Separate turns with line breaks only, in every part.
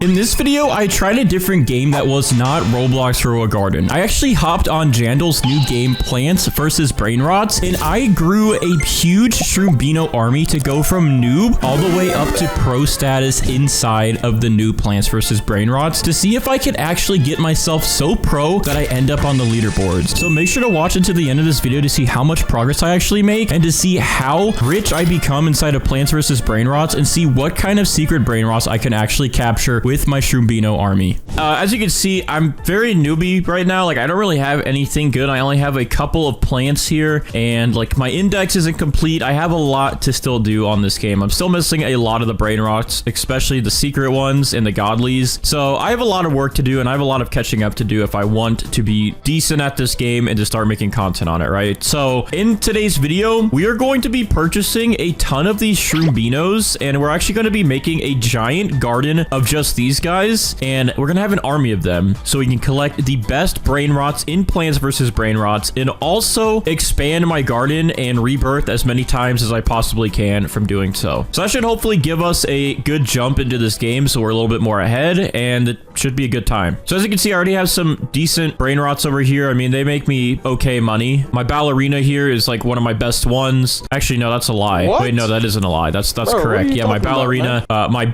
In this video, I tried a different game that was not Roblox Grow a Garden. I actually hopped on Jandal's new game, Plants vs. Brainrots, and I grew a huge Shroombino army to go from noob all the way up to pro status inside of the new Plants vs. Brainrots to see if I could actually get myself so pro that I end up on the leaderboards. So make sure to watch until the end of this video to see how much progress I actually make and to see how rich I become inside of Plants vs. Brainrots and see what kind of secret Brainrots I can actually capture with my Shroombino army. As you can see, I'm very newbie right now. Like, I don't really have anything good. I only have a couple of plants here, and like my index isn't complete. I have a lot to still do on this game. I'm still missing a lot of the Brainrots, especially the secret ones and the godlies. So I have a lot of work to do, and I have a lot of catching up to do if I want to be decent at this game and to start making content on it, right? So in today's video, we are going to be purchasing a ton of these Shroombinos, and we're actually going to be making a giant garden of just these guys. And we're gonna have an army of them so we can collect the best Brainrots in Plants vs. Brainrots and also expand my garden and rebirth as many times as I possibly can from doing so. So that should hopefully give us a good jump into this game so we're a little bit more ahead, and it should be a good time. So as you can see, I already have some decent Brainrots over here. I mean, they make me okay money. My ballerina here is like one of my best ones. Actually, no, that's a lie.
What?
Wait, no, that isn't a lie. That's
Bro,
correct. Yeah, my ballerina, my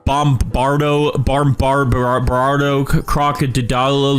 Bombardo, Crocodile.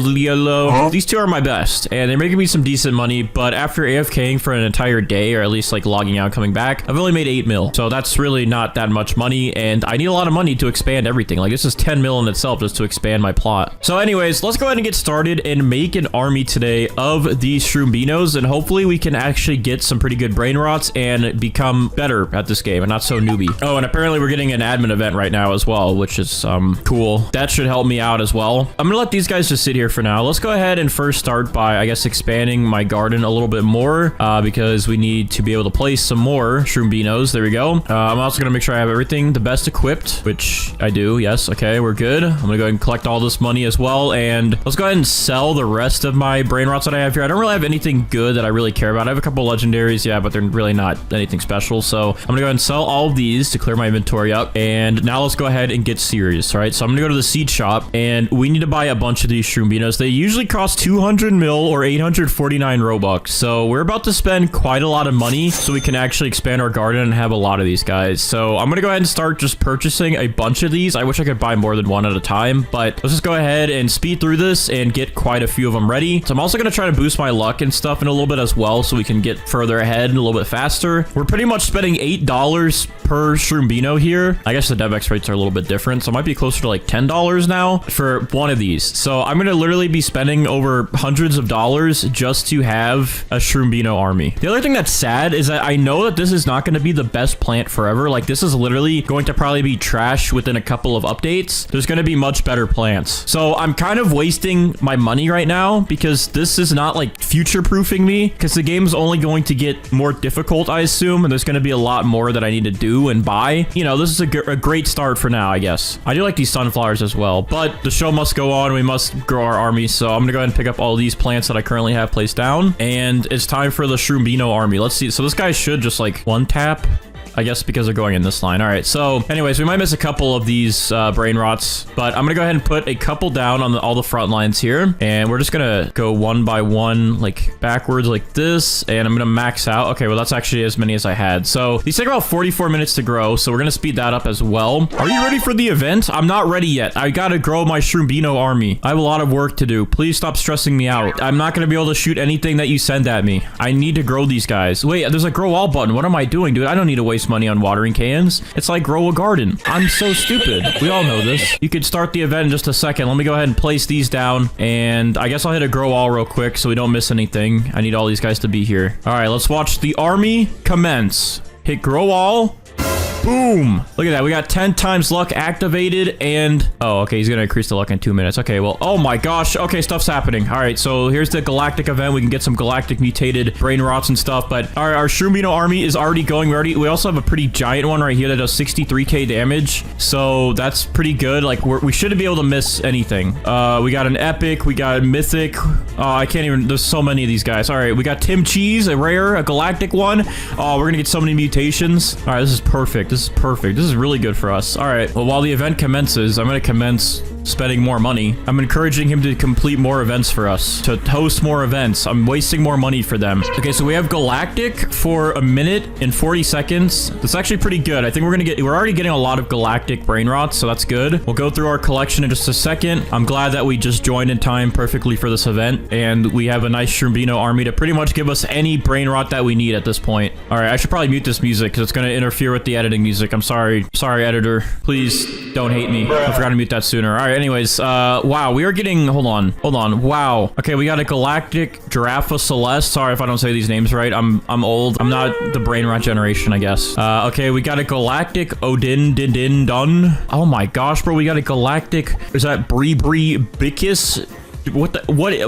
These two are my best, and they're making me some decent money, but after AFKing for an entire day, or at least like logging out, coming back, I've only made 8 mil. So that's really not that much money, and I need a lot of money to expand everything. Like, this is 10 mil in itself just to expand my plot. So anyways, let's go ahead and get started and make an army today of these Shroombinos, and hopefully we can actually get some pretty good Brainrots and become better at this game and not so newbie. Oh, and apparently we're getting an admin event right now as well, which is cool. That should help me out as well. I'm gonna let these guys just sit here for now. Let's go ahead and first start by, I guess, expanding my garden a little bit more because we need to be able to place some more Shroombinos. There we go. I'm also gonna make sure I have everything the best equipped, which I do. Yes. Okay, we're good. I'm gonna go ahead and collect all this money as well, and let's go ahead and sell the rest of my Brainrots that I have here. I don't really have anything good that I really care about. I have a couple legendaries, yeah, but they're really not anything special. So I'm gonna go ahead and sell all of these to clear my inventory up, and now let's go ahead and get serious. All right, so I'm gonna go to the seed shop, and we need to buy a bunch of these Shroominos. They usually cost 200 mil or 849 Robux. So we're about to spend quite a lot of money so we can actually expand our garden and have a lot of these guys. So I'm gonna go ahead and start just purchasing a bunch of these. I wish I could buy more than one at a time, but let's just go ahead and speed through this and get quite a few of them ready. So I'm also gonna try to boost my luck and stuff in a little bit as well so we can get further ahead and a little bit faster. We're pretty much spending $8 per Shroomino here. I guess the DevX rates are a little bit different, so it might be closer to like $10 now for one of these. So I'm gonna literally be spending over hundreds of dollars just to have a Shroombino army. The other thing that's sad is that I know that this is not going to be the best plant forever. Like, this is literally going to probably be trash within a couple of updates. There's going to be much better plants. So I'm kind of wasting my money right now because this is not like future proofing me, because the game's only going to get more difficult, I assume, and there's going to be a lot more that I need to do and buy. You know, this is a great start for now, I guess. I do like these sunflowers as well, but the show must go on. We must grow our army. So I'm gonna go ahead and pick up all these plants that I currently have placed down, and it's time for the Shroombino army. Let's see. So this guy should just like one tap, I guess, because they're going in this line. All right, so anyways, we might miss a couple of these Brainrots, but I'm gonna go ahead and put a couple down on all the front lines here, and we're just gonna go one by one, like backwards like this, and I'm gonna max out. Okay, well, that's actually as many as I had. So these take about 44 minutes to grow, so we're gonna speed that up as well. Are you ready for the event? I'm not ready yet. I gotta grow my Shroombino army. I have a lot of work to do. Please stop stressing me out. I'm not gonna be able to shoot anything that you send at me. I need to grow these guys. Wait, there's a grow all button. What am I doing, dude? I don't need to waste money on watering cans. It's like grow a garden. I'm so stupid. We all know this. You could start the event in just a second. Let me go ahead and place these down, and I guess I'll hit a grow all real quick so we don't miss anything. I need all these guys to be here. All right, let's watch the army commence. Hit grow all. Boom. Look at that. We got 10 times luck activated, and oh, okay, he's gonna increase the luck in 2 minutes. Okay, well, oh my gosh. Okay, stuff's happening. All right, so here's the Galactic event. We can get some Galactic mutated Brainrots and stuff, but our Shroomino army is already going. We also have a pretty giant one right here that does 63k damage, so that's pretty good. Like, we shouldn't be able to miss anything. We got an epic, we got a mythic. I can't even, there's so many of these guys. All right, we got Tim Cheese, a rare, a Galactic one. Oh, we're gonna get so many mutations. All right, this is perfect. This is perfect. This is really good for us. All right. Well, while the event commences, I'm going to commence spending more money. I'm encouraging him to complete more events for us, to host more events. I'm wasting more money for them. Okay, so we have Galactic for a minute and 40 seconds. That's actually pretty good. I think we're already getting a lot of Galactic Brainrots, so that's good. We'll go through our collection in just a second. I'm glad that we just joined in time perfectly for this event, and we have a nice Shroombino army to pretty much give us any Brainrot that we need at this point. All right, I should probably mute this music because it's going to interfere with the editing music. I'm sorry. Sorry, editor. Please don't hate me. I forgot to mute that sooner. All right, anyways, wow, we are getting, hold on. Wow. Okay, we got a Galactic Giraffe Celeste. Sorry if I don't say these names right. I'm old. I'm not the Brainrot generation, I guess. Okay, we got a Galactic Odin Din Dun. Oh my gosh, bro, we got a Galactic, is that Bree Bickus? What,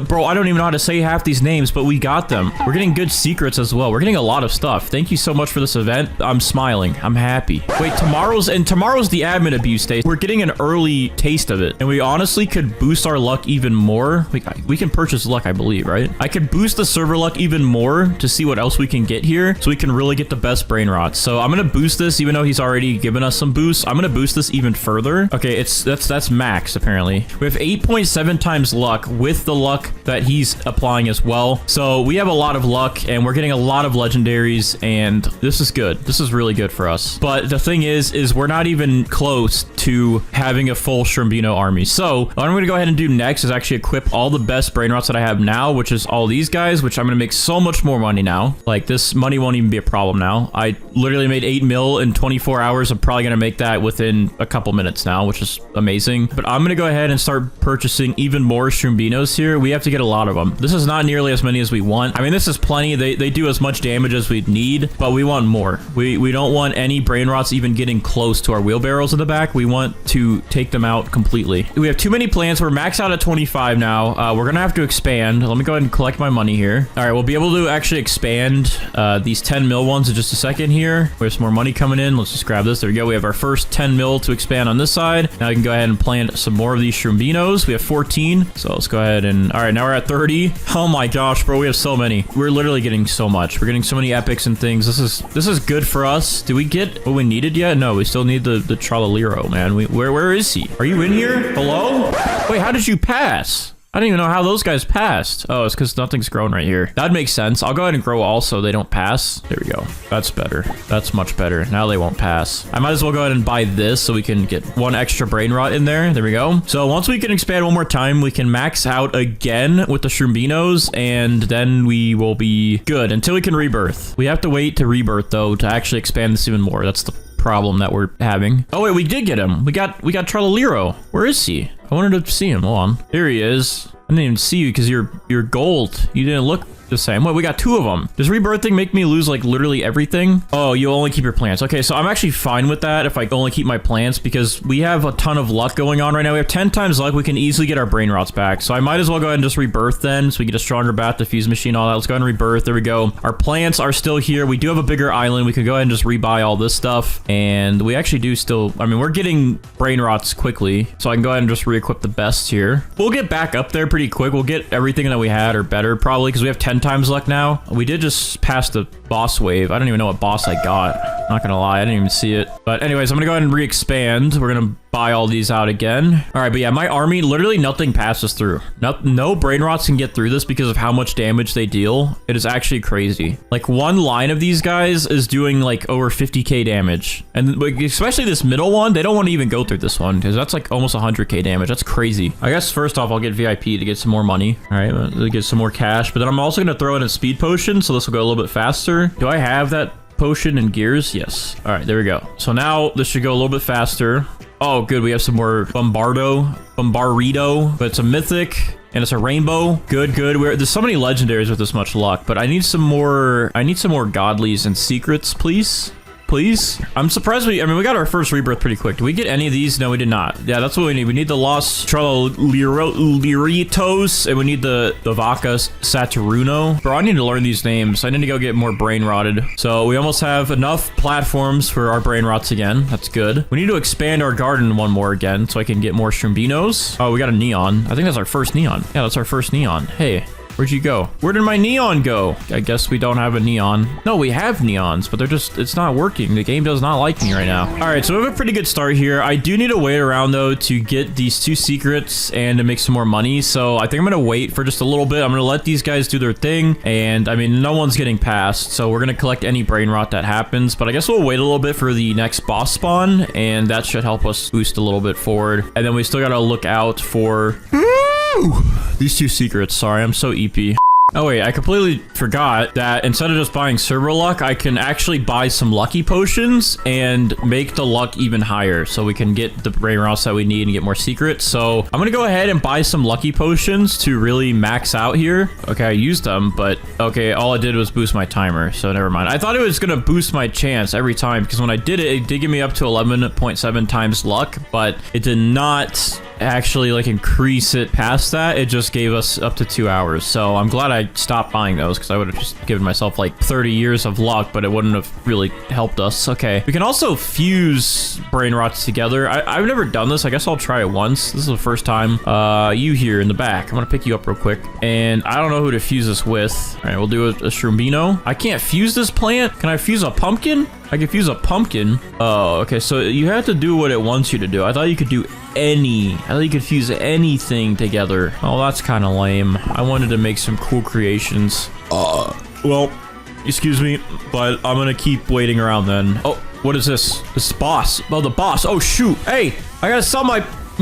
bro, I don't even know how to say half these names, but we got them. We're getting good secrets as well. We're getting a lot of stuff. Thank you so much for this event. I'm smiling. I'm happy. Wait, tomorrow's the admin abuse day. We're getting an early taste of it, and we honestly could boost our luck even more. We can purchase luck, I believe, right? I could boost the server luck even more to see what else we can get here, so we can really get the best Brainrots. So I'm gonna boost this, even though he's already given us some boosts. I'm gonna boost this even further. Okay, that's max, apparently. We have 8.7 times luck with the luck that he's applying as well. So we have a lot of luck, and we're getting a lot of legendaries, and this is good. This is really good for us. But the thing is we're not even close to having a full Shroombino army. So what I'm going to go ahead and do next is actually equip all the best Brainrots that I have now, which is all these guys, which I'm going to make so much more money now. Like, this money won't even be a problem now. I literally made 8 mil in 24 hours. I'm probably going to make that within a couple minutes now, which is amazing. But I'm going to go ahead and start purchasing even more Shroombinos here. We have to get a lot of them. This is not nearly as many as we want. I mean, this is plenty. They do as much damage as we need, but we want more. We don't want any Brainrots even getting close to our wheelbarrows in the back. We want to take them out completely. We have too many plants. We're maxed out at 25 now. We're gonna have to expand. Let me go ahead and collect my money here. All right, we'll be able to actually expand these 10 mil ones in just a second here. We have some more money coming in. Let's just grab this. There we go. We have our first 10 mil to expand on this side. Now we can go ahead and plant some more of these Shroominos. We have 14. So let's go ahead and, all right, now we're at 30. Oh my gosh, bro, we have so many. We're literally getting so much. We're getting so many epics and things. This is good for us. Do we get what we needed yet? No, we still need the Tralalero, man. Where is he? Are you in here? Hello? Wait, how did you pass? I don't even know how those guys passed. Oh, it's because nothing's grown right here. That makes sense. I'll go ahead and grow all so they don't pass. There we go. That's better. That's much better. Now they won't pass. I might as well go ahead and buy this so we can get one extra Brainrot in there. There we go. So once we can expand one more time, we can max out again with the Shroombinos, and then we will be good until we can rebirth. We have to wait to rebirth, though, to actually expand this even more. That's the problem that we're having. Oh, wait, we did get him. We got Tralalero. Where is he? I wanted to see him. Hold on. Here he is. I didn't even see you because you're gold. You didn't look the same. Wait, we got 2 of them. Does rebirthing make me lose like literally everything? Oh, you only keep your plants. Okay, so I'm actually fine with that if I only keep my plants because we have a ton of luck going on right now. We have 10 times luck. We can easily get our Brainrots back. So I might as well go ahead and just rebirth then so we get a stronger bat, diffuse machine, all that. Let's go ahead and rebirth. There we go. Our plants are still here. We do have a bigger island. We could go ahead and just rebuy all this stuff. And we actually do still, I mean, we're getting Brainrots quickly. So I can go ahead and just re-equip the best here. We'll get back up there pretty quick. We'll get everything that we had or better probably because we have 10 times luck now. We did just pass the boss wave. I don't even know what boss I got. Not gonna lie, I didn't even see it. But anyways, I'm gonna go ahead and re-expand. We're gonna buy all these out again. All right, but yeah, my army, literally nothing passes through. No Brainrots can get through this because of how much damage they deal. It is actually crazy. Like, one line of these guys is doing like over 50k damage. And like, especially this middle one, they don't want to even go through this one because that's like almost 100k damage. That's crazy. I guess first off, I'll get VIP to get some more money. All right, to get some more cash. But then I'm also gonna throw in a speed potion, so this will go a little bit faster. Do I have that potion and gears? Yes. All right, there we go. So now this should go a little bit faster. Oh, good. We have some more Bombardito, but it's a mythic and it's a rainbow. Good. There's so many legendaries with this much luck, but I need some more godlies and secrets, please. I'm surprised we got our first rebirth pretty quick. Did we get any of these? No, we did not. Yeah, that's what we need. We need the Lost Trololiritos, and we need the Vaca Saturno. Bro, I need to learn these names. I need to go get more brain rotted. So we almost have enough platforms for our brain rots again. That's good. We need to expand our garden one more again so I can get more Shroominos. Oh, we got a neon. I think that's our first neon. Yeah, that's our first neon. Hey. Where'd you go? Where did my neon go? I guess we don't have a neon. No, we have neons, but they're just, it's not working. The game does not like me right now. All right, so we have a pretty good start here. I do need to wait around though to get these 2 secrets and to make some more money. So I think I'm gonna wait for just a little bit. I'm gonna let these guys do their thing. And I mean, no one's getting past. So we're gonna collect any brain rot that happens. But I guess we'll wait a little bit for the next boss spawn. And that should help us boost a little bit forward. And then we still gotta look out for these 2 secrets. Sorry, I'm so EP. Oh wait, I completely forgot that instead of just buying server luck, I can actually buy some lucky potions and make the luck even higher so we can get the Brainrots that we need and get more secrets. So I'm gonna go ahead and buy some lucky potions to really max out here. Okay, I used them, but okay, all I did was boost my timer, so never mind. I thought it was gonna boost my chance every time because when I did it, it did give me up to 11.7 times luck, but it did not actually like increase it past that. It just gave us up to 2 hours. So I'm glad I stopped buying those because I would have just given myself like 30 years of luck, but it wouldn't have really helped us. Okay, we can also fuse brain rots together. I've never done this. I guess I'll try it once. This is the first time. You here in the back, I'm gonna pick you up real quick, and I don't know who to fuse this with. All right, we'll do a Shroombino. I can't fuse this plant. Can I fuse a pumpkin? I can fuse a pumpkin. Oh, okay, so you have to do what it wants you to do. I thought you could do I thought you could fuse anything together. Oh, that's kind of lame. I wanted to make some cool creations. Well, excuse me, but I'm gonna keep waiting around then. Oh, what is this? This boss. Oh, the boss. Oh, shoot. Hey, I gotta sell my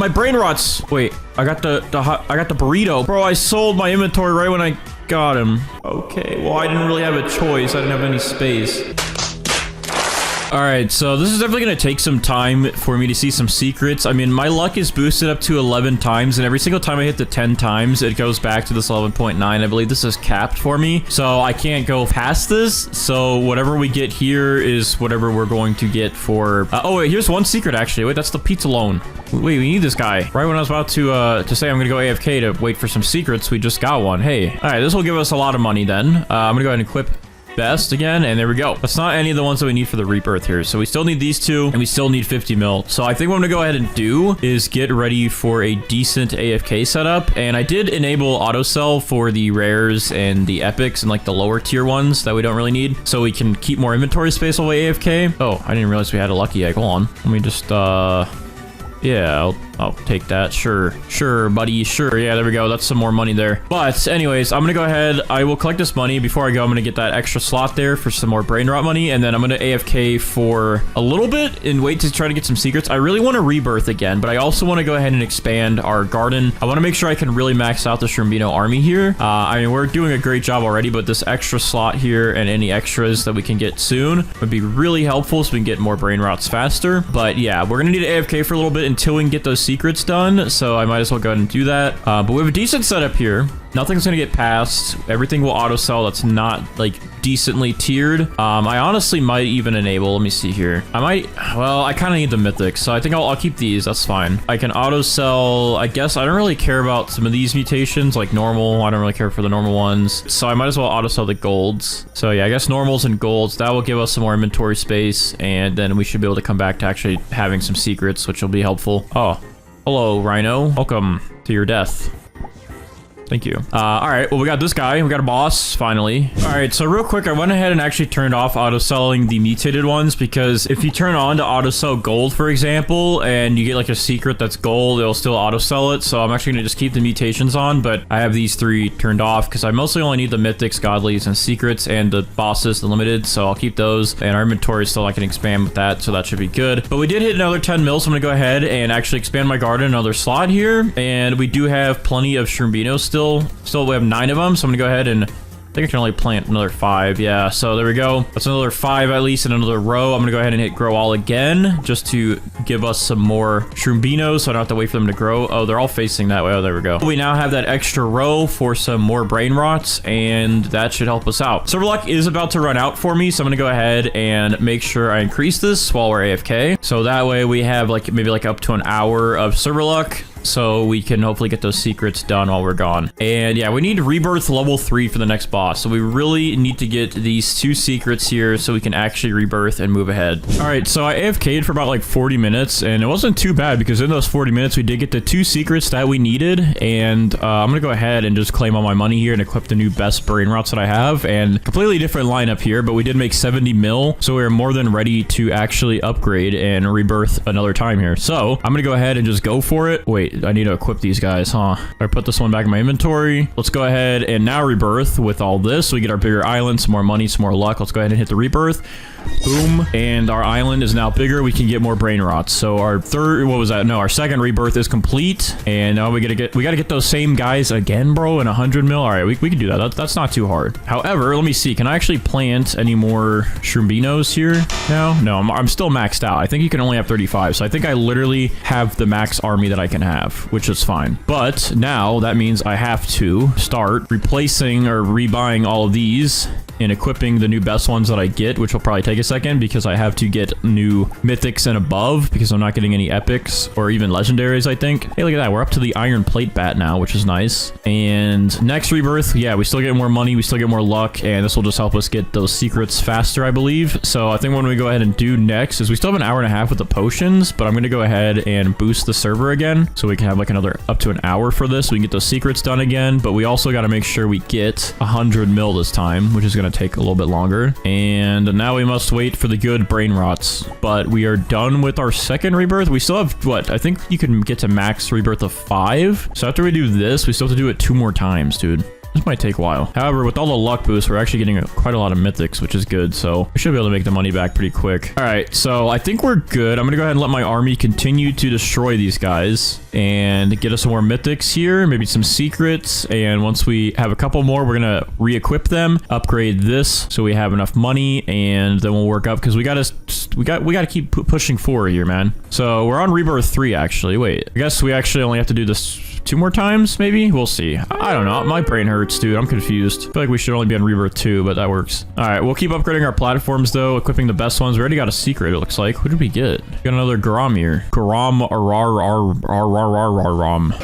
brain rots. Wait, I got the burrito. Bro, I sold my inventory right when I got him. Okay, well, I didn't really have a choice. I didn't have any space. All right, so this is definitely going to take some time for me to see some secrets. I mean, my luck is boosted up to 11 times, and every single time I hit the 10 times, it goes back to this 11.9. I believe this is capped for me, so I can't go past this. So whatever we get here is whatever we're going to get for... oh, wait, here's one secret, actually. Wait, that's the pizza loan. Wait, we need this guy. Right when I was about to say I'm going to go AFK to wait for some secrets, we just got one. Hey, all right, this will give us a lot of money then. I'm going to go ahead and equip best again, and there we go. That's not any of the ones that we need for the rebirth here, so we still need these 2 and we still need 50 mil. So I think what I'm gonna go ahead and do is get ready for a decent AFK setup. And I did enable auto sell for the rares and the epics and like the lower tier ones that we don't really need, so we can keep more inventory space while we AFK. Oh, I didn't realize we had a lucky egg. Hold on, let me just yeah, I'll take that. Sure, buddy. Sure. Yeah, there we go. That's some more money there. But anyways, I'm gonna go ahead. I will collect this money. Before I go, I'm gonna get that extra slot there for some more brain rot money, and then I'm gonna AFK for a little bit and wait to try to get some secrets. I really want to rebirth again, but I also want to go ahead and expand our garden. I want to make sure I can really max out the SHROOMBINO Army here. I mean, we're doing a great job already, but this extra slot here and any extras that we can get soon would be really helpful so we can get more brain rots faster. But yeah, we're gonna need to AFK for a little bit until we can get those secrets done, so I might as well go ahead and do that. But we have a decent setup here. Nothing's gonna get past. Everything will auto sell that's not like decently tiered. I honestly might even enable, let me see here. Well, I kind of need the mythics, so I think I'll keep these. That's fine. I can auto sell. I guess I don't really care about some of these mutations like normal. I don't really care for the normal ones, so I might as well auto sell the golds. So yeah, I guess normals and golds, that will give us some more inventory space, and then we should be able to come back to actually having some secrets, which will be helpful. Oh, hello, Rhino. Welcome to your death. Thank you. All right, well, we got this guy. We got a boss, finally. All right, so real quick, I went ahead and actually turned off auto-selling the mutated ones, because if you turn on to auto-sell gold, for example, and you get like a secret that's gold, it'll still auto-sell it. So I'm actually gonna just keep the mutations on, but I have these 3 turned off because I mostly only need the mythics, godlies, and secrets, and the bosses, the limited, so I'll keep those. And our inventory still, I can expand with that, so that should be good. But we did hit another 10 mil, so I'm gonna go ahead and actually expand my garden another slot here. And we do have plenty of Shroombinos still. Still, we have 9 of them, so I'm gonna go ahead and I think I can only plant another 5. Yeah, so there we go. That's another 5 at least in another row. I'm gonna go ahead and hit grow all again just to give us some more Shroominos so I don't have to wait for them to grow. Oh, they're all facing that way. Oh, there we go. We now have that extra row for some more brain rots, and that should help us out. Server luck is about to run out for me, so I'm gonna go ahead and make sure I increase this while we're AFK. So that way we have like maybe like up to an hour of server luck. so we can hopefully get those secrets done while we're gone. And yeah, we need rebirth level 3 for the next boss. So we really need to get these 2 secrets here so we can actually rebirth and move ahead. All right, so I AFK'd for about like 40 minutes and it wasn't too bad because in those 40 minutes we did get the 2 secrets that we needed. And I'm gonna go ahead and just claim all my money here and equip the new best Brainrots that I have. And completely different lineup here, but we did make 70 mil, so we're more than ready to actually upgrade and rebirth another time here. So I'm gonna go ahead and just go for it. Wait, I need to equip these guys, huh? I put this one back in my inventory. Let's go ahead and now rebirth with all this. So we get our bigger island, some more money, some more luck. Let's go ahead and hit the rebirth. Boom. And our island is now bigger. We can get more Brainrots. So our third, what was that? No, our second rebirth is complete. And now we gotta get those same guys again, bro, in 100 mil. All right, we can do that. That's not too hard. However, let me see. Can I actually plant any more Shroominos here now? No, I'm still maxed out. I think you can only have 35. So I think I literally have the max army that I can have, which is fine. But now that means I have to start replacing or rebuying all of these and equipping the new best ones that I get, which will probably take a second because I have to get new mythics and above because I'm not getting any epics or even legendaries, I think. Hey, look at that. We're up to the iron plate bat now, which is nice. And next rebirth, yeah, we still get more money. We still get more luck, and this will just help us get those secrets faster, I believe. So I think what we go ahead and do next is we still have an hour and a half with the potions, but I'm going to go ahead and boost the server again so we can have like another up to an hour for this. We can get those secrets done again, but we also got to make sure we get 100 mil this time, which is going to take a little bit longer. And now we must wait for the good Brainrots, but we are done with our second rebirth. We still have what? I think you can get to max rebirth of 5. So after we do this, we still have to do it 2 more times, dude. This might take a while. However, with all the luck boosts, we're actually getting quite a lot of mythics, which is good. So we should be able to make the money back pretty quick. All right, so I think we're good. I'm going to go ahead and let my army continue to destroy these guys and get us some more mythics here, maybe some secrets. And once we have a couple more, we're going to re-equip them, upgrade this so we have enough money, and then we'll work up because we got to keep pushing forward here, man. So we're on rebirth 3, actually. Wait, I guess we actually only have to do this 2 more times, maybe? We'll see. I don't know. My brain hurts, dude. I'm confused. I feel like we should only be on rebirth 2, but that works. All right, we'll keep upgrading our platforms, though, equipping the best ones. We already got a secret, it looks like. Who did we get? We got another Garam here. Garam.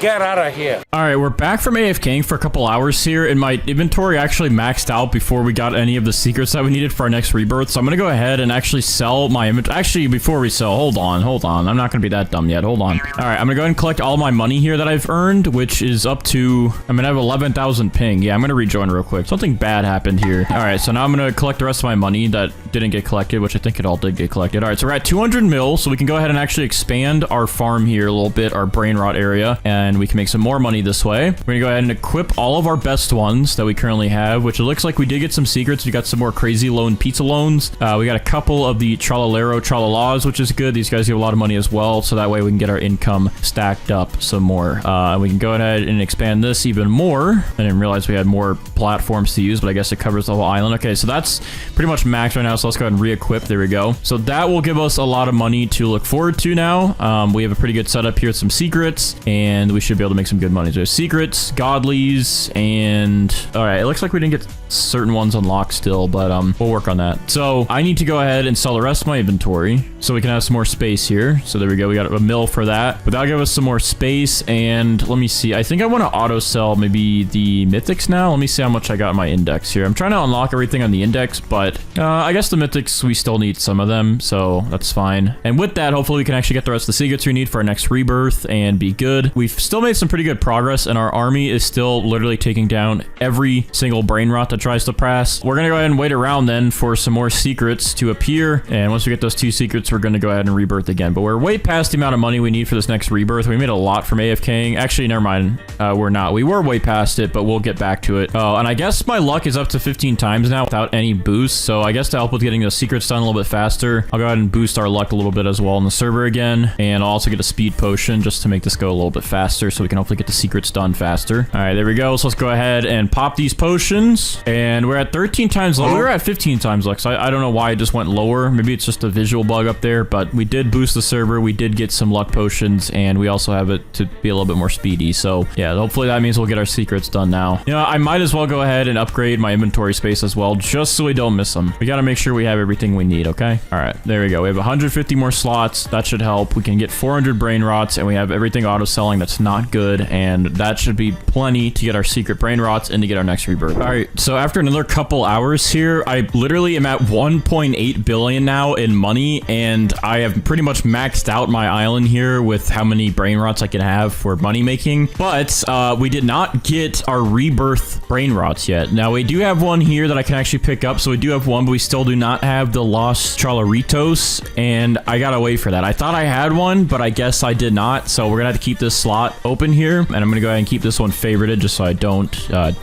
Get out of here.
All right, we're back from AFKing for a couple hours here, and my inventory actually maxed out before we got any of the secrets that we needed for our next rebirth. So I'm going to go ahead and actually sell my inventory. Actually, before we sell, hold on. I'm not going to be that dumb yet. Hold on. All right, I'm going to go ahead and collect all my money here that I've earned, which is up to, I have 11,000 ping. Yeah, I'm going to rejoin real quick. Something bad happened here. All right, so now I'm going to collect the rest of my money that didn't get collected, which I think it all did get collected. All right, so we're at 200 mil, so we can go ahead and actually expand our farm here a little bit, our Brainrot area, and we can make some more money this way. We're going to go ahead and equip all of our best ones that we currently have, which it looks like we did get some secrets. We got some more crazy loan pizza loans. We got a couple of the Tralalero Tralalas, which is good. These guys give a lot of money as well, so that way we can get our income stacked up some more. And we can go ahead and expand this even more. I didn't realize we had more platforms to use, but I guess it covers the whole island. Okay, so that's pretty much max right now, so let's go ahead and re-equip. There we go. So that will give us a lot of money to look forward to now. We have a pretty good setup here with some secrets, and we should be able to make some good money. So secrets, godlies, and all right, it looks like we didn't get certain ones unlocked still, but we'll work on that. So I need to go ahead and sell the rest of my inventory so we can have some more space here. So there we go. We got a mill for that, but that'll give us some more space. And let me see. I think I want to auto sell maybe the mythics now. Let me see how much I got in my index here. I'm trying to unlock everything on the index, but I guess the mythics, we still need some of them, so that's fine. And with that, hopefully we can actually get the rest of the secrets we need for our next rebirth and be good. We've still made some pretty good progress, and our army is still literally taking down every single Brainrot that tries to press. We're gonna go ahead and wait around then for some more secrets to appear, and once we get those 2 secrets, we're gonna go ahead and rebirth again. But we're way past the amount of money we need for this next rebirth. We made a lot from AFKing. Actually, never mind. We're not. We were way past it, but we'll get back to it. Oh, and I guess my luck is up to 15 times now without any boost. So I guess to help with getting those secrets done a little bit faster, I'll go ahead and boost our luck a little bit as well on the server again. And I'll also get a speed potion just to make this go a little bit faster so we can hopefully get the secrets done faster. All right, there we go. So let's go ahead and pop these potions. And we're at 13 times luck. We were at 15 times luck. So I don't know why it just went lower. Maybe it's just a visual bug up there, but we did boost the server. We did get some luck potions, and we also have it to be a little bit more speed speedy. So yeah, hopefully that means we'll get our secrets done now. You know, I might as well go ahead and upgrade my inventory space as well, just so we don't miss them. We got to make sure we have everything we need, okay? All right, there we go. We have 150 more slots. That should help. We can get 400 brain rots, and we have everything auto-selling. That's not good, and that should be plenty to get our secret brain rots and to get our next rebirth. All right, so after another couple hours here, I literally am at 1.8 billion now in money, and I have pretty much maxed out my island here with how many brain rots I can have for money making. But we did not get our rebirth brain rots yet. Now we do have one here that I can actually pick up, so we do have one, but we still do not have the Los Chalaritos, and I gotta wait for that. I thought I had one, but I guess I did not, so we're gonna have to keep this slot open here, and I'm gonna go ahead and keep this one favorited just so I don't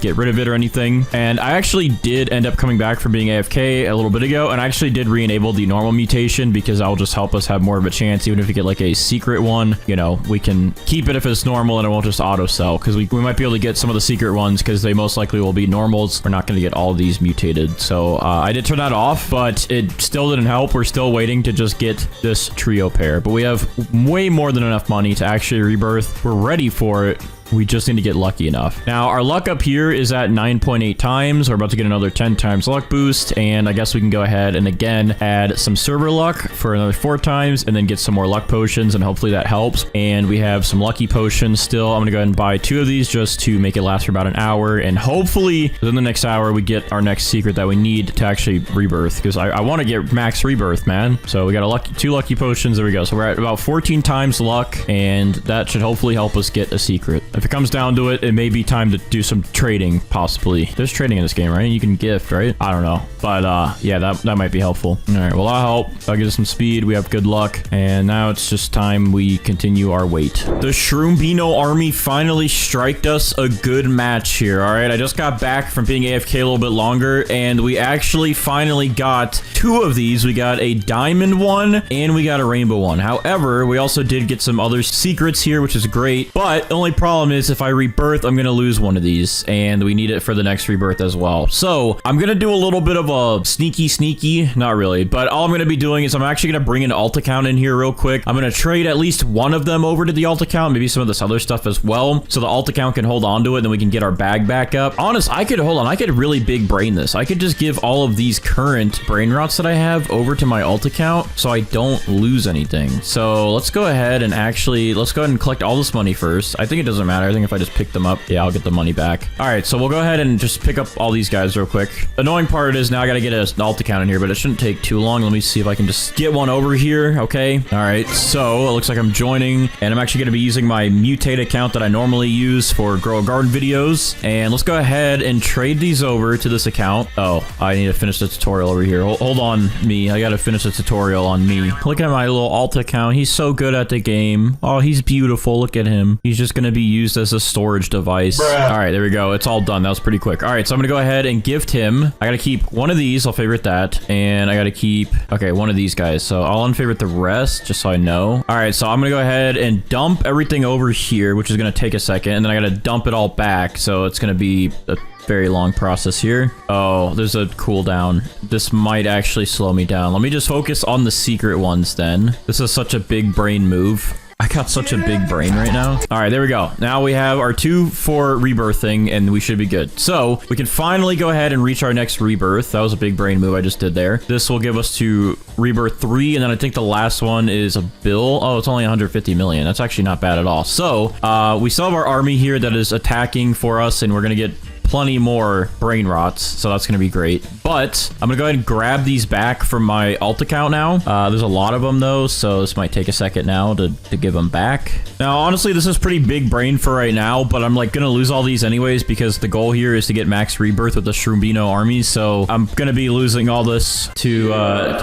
get rid of it or anything. And I actually did end up coming back from being AFK a little bit ago, and I actually did re-enable the normal mutation because that'll just help us have more of a chance. Even if we get like a secret one, you know, we can keep it if it's normal and it won't just auto sell, because we might be able to get some of the secret ones because they most likely will be normals. We're not going to get all of these mutated. So I did turn that off, but it still didn't help. We're still waiting to just get this trio pair, but we have way more than enough money to actually rebirth. We're ready for it. We just need to get lucky enough. Now, our luck up here is at 9.8 times. We're about to get another 10 times luck boost, and I guess we can go ahead and again add some server luck for another 4 times, and then get some more luck potions, and hopefully that helps. And we have some lucky potions still. I'm gonna go ahead and buy 2 of these just to make it last for about an hour, and hopefully within the next hour we get our next secret that we need to actually rebirth, because I want to get max rebirth, man. So we got a 2 lucky potions. There we go. So we're at about 14 times luck, and that should hopefully help us get a secret. If it comes down to it, it may be time to do some trading, possibly. There's trading in this game, right? You can gift, right? I don't know. But yeah, that might be helpful. All right, well, I'll help. I'll get us some speed. We have good luck. And now it's just time we continue our wait. The Shroombino Army finally striked us a good match here, all right? I just got back from being AFK a little bit longer, and we actually finally got 2 of these. We got a diamond one, and we got a rainbow one. However, we also did get some other secrets here, which is great. But the only problem is if I rebirth, I'm going to lose one of these, and we need it for the next rebirth as well. So I'm going to do a little bit of a sneaky, not really, but all I'm going to be doing is I'm actually going to bring an alt account in here real quick. I'm going to trade at least one of them over to the alt account, maybe some of this other stuff as well, so the alt account can hold on to it, and then we can get our bag back up. Honest, I could really big brain this. I could just give all of these current brain rots that I have over to my alt account so I don't lose anything. So let's go ahead and collect all this money first. I think it doesn't matter. I think if I just pick them up, yeah, I'll get the money back. All right, so we'll go ahead and just pick up all these guys real quick. Annoying part is now I got to get an alt account in here, but it shouldn't take too long. Let me see if I can just get one over here. Okay. All right, so it looks like I'm joining, and I'm actually going to be using my mutate account that I normally use for grow a garden videos. And let's go ahead and trade these over to this account. Oh, I need to finish the tutorial over here. Hold on, me. I got to finish the tutorial on me. Look at my little alt account. He's so good at the game. Oh, he's beautiful. Look at him. He's just going to be used as a storage device. Bruh. All right, there we go. It's all done. That was pretty quick. All right, so I'm gonna go ahead and gift him. I gotta keep one of these. I'll favorite that, and I gotta keep one of these guys. So I'll unfavorite the rest just so I know. All right, so I'm gonna go ahead and dump everything over here, which is gonna take a second, and then I gotta dump it all back. So it's gonna be a very long process here. Oh, there's a cooldown. This might actually slow me down. Let me just focus on the secret ones then. This is such a big brain move. I got such a big brain right now. All right, there we go. Now we have our 2 for rebirthing, and we should be good. So we can finally go ahead and reach our next rebirth. That was a big brain move I just did there. This will give us to rebirth 3, and then I think the last one is a bill. Oh, it's only 150 million. That's actually not bad at all. So we still have our army here that is attacking for us, and we're going to get plenty more brain rots, so that's gonna be great. But I'm gonna go ahead and grab these back from my alt account now. There's a lot of them though, so this might take a second now to give them back. Now honestly, this is pretty big brain for right now, but I'm like gonna lose all these anyways because the goal here is to get max rebirth with the Shroombino Army. So I'm gonna be losing all this to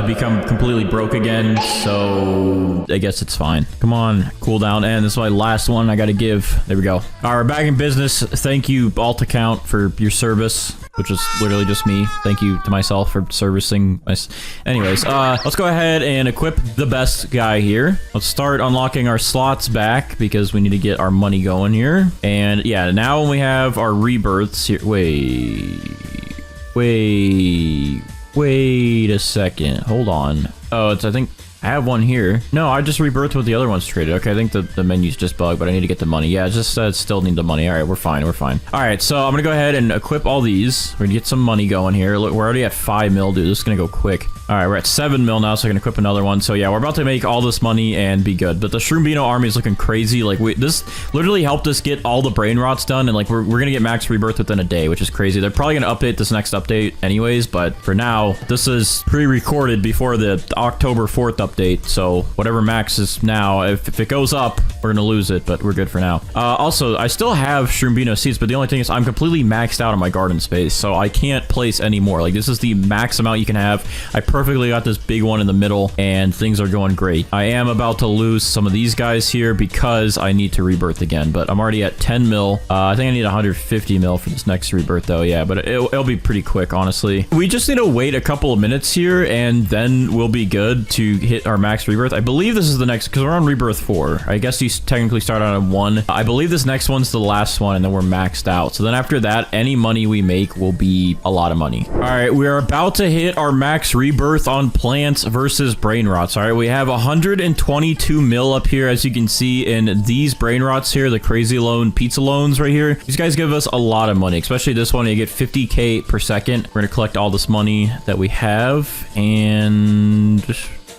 become completely broke again, so I guess it's fine. Come on, cooldown, and this is my last one I gotta give. There we go. All right, we're back in business. Thank you, alt account, for your service, which is literally just me. Thank you to myself for servicing my... Anyways, let's go ahead and equip the best guy here. Let's start unlocking our slots back because we need to get our money going here. And yeah, now when we have our rebirths here... Wait a second. Hold on. Oh, it's, I think... I have one here. No, I just rebirthed what the other ones traded. Okay, I think the menu's just bugged, but I need to get the money. Yeah, just still need the money. All right, we're fine. We're fine. All right, so I'm gonna go ahead and equip all these. We're gonna get some money going here. Look, we're already at 5 mil, dude. This is gonna go quick. All right, we're at 7 mil now, so I can equip another one. So yeah, we're about to make all this money and be good. But the Shroombino Army is looking crazy. Like this literally helped us get all the Brainrots done, and like we're gonna get max rebirth within a day, which is crazy. They're probably gonna update this next update anyways, but for now, this is pre-recorded before the October 4th update. So whatever max is now, if it goes up, we're gonna lose it, but we're good for now. Also, I still have Shroombino seeds, but the only thing is I'm completely maxed out on my garden space, so I can't place any more. Like this is the max amount you can have. I perfectly got this big one in the middle, and things are going great. I am about to lose some of these guys here because I need to rebirth again, but I'm already at 10 mil. I think I need 150 mil for this next rebirth though. Yeah, but it'll be pretty quick, honestly. We just need to wait a couple of minutes here, and then we'll be good to hit our max rebirth. I believe this is the next, because we're on rebirth 4. I guess you technically start on 1. I believe this next one's the last one, and then we're maxed out. So then after that, any money we make will be a lot of money. All right, we are about to hit our max rebirth on plants versus Brainrots. All right, we have 122 mil up here, as you can see in these Brainrots here, the crazy loan pizza loans right here. These guys give us a lot of money, especially this one. You get 50k per second. We're gonna collect all this money that we have, and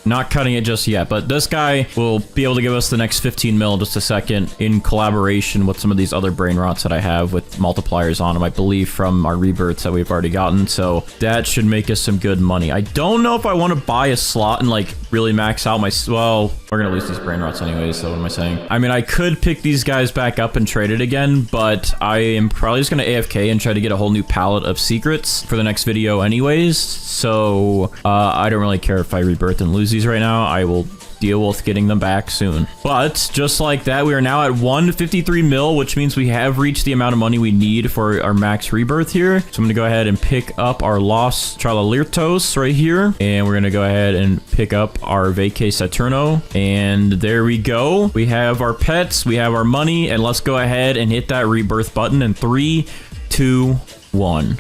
not cutting it just yet, but this guy will be able to give us the next 15 mil in just a second in collaboration with some of these other Brainrots that I have with multipliers on them, I believe, from our rebirths that we've already gotten. So that should make us some good money. I don't know if I want to buy a slot and like really max out my... Well, we're gonna lose these Brainrots anyways, so what am I saying? I mean, I could pick these guys back up and trade it again, but I am probably just gonna AFK and try to get a whole new palette of secrets for the next video anyways. So I don't really care if I rebirth and lose these right now. I will deal with getting them back soon. But just like that, we are now at 153 mil, which means we have reached the amount of money we need for our max rebirth here. So I'm gonna go ahead and pick up our Los Tralalitos right here, and we're gonna go ahead and pick up our Vacay Saturno, and there we go. We have our pets, we have our money, and let's go ahead and hit that rebirth button in 3, 2, 1.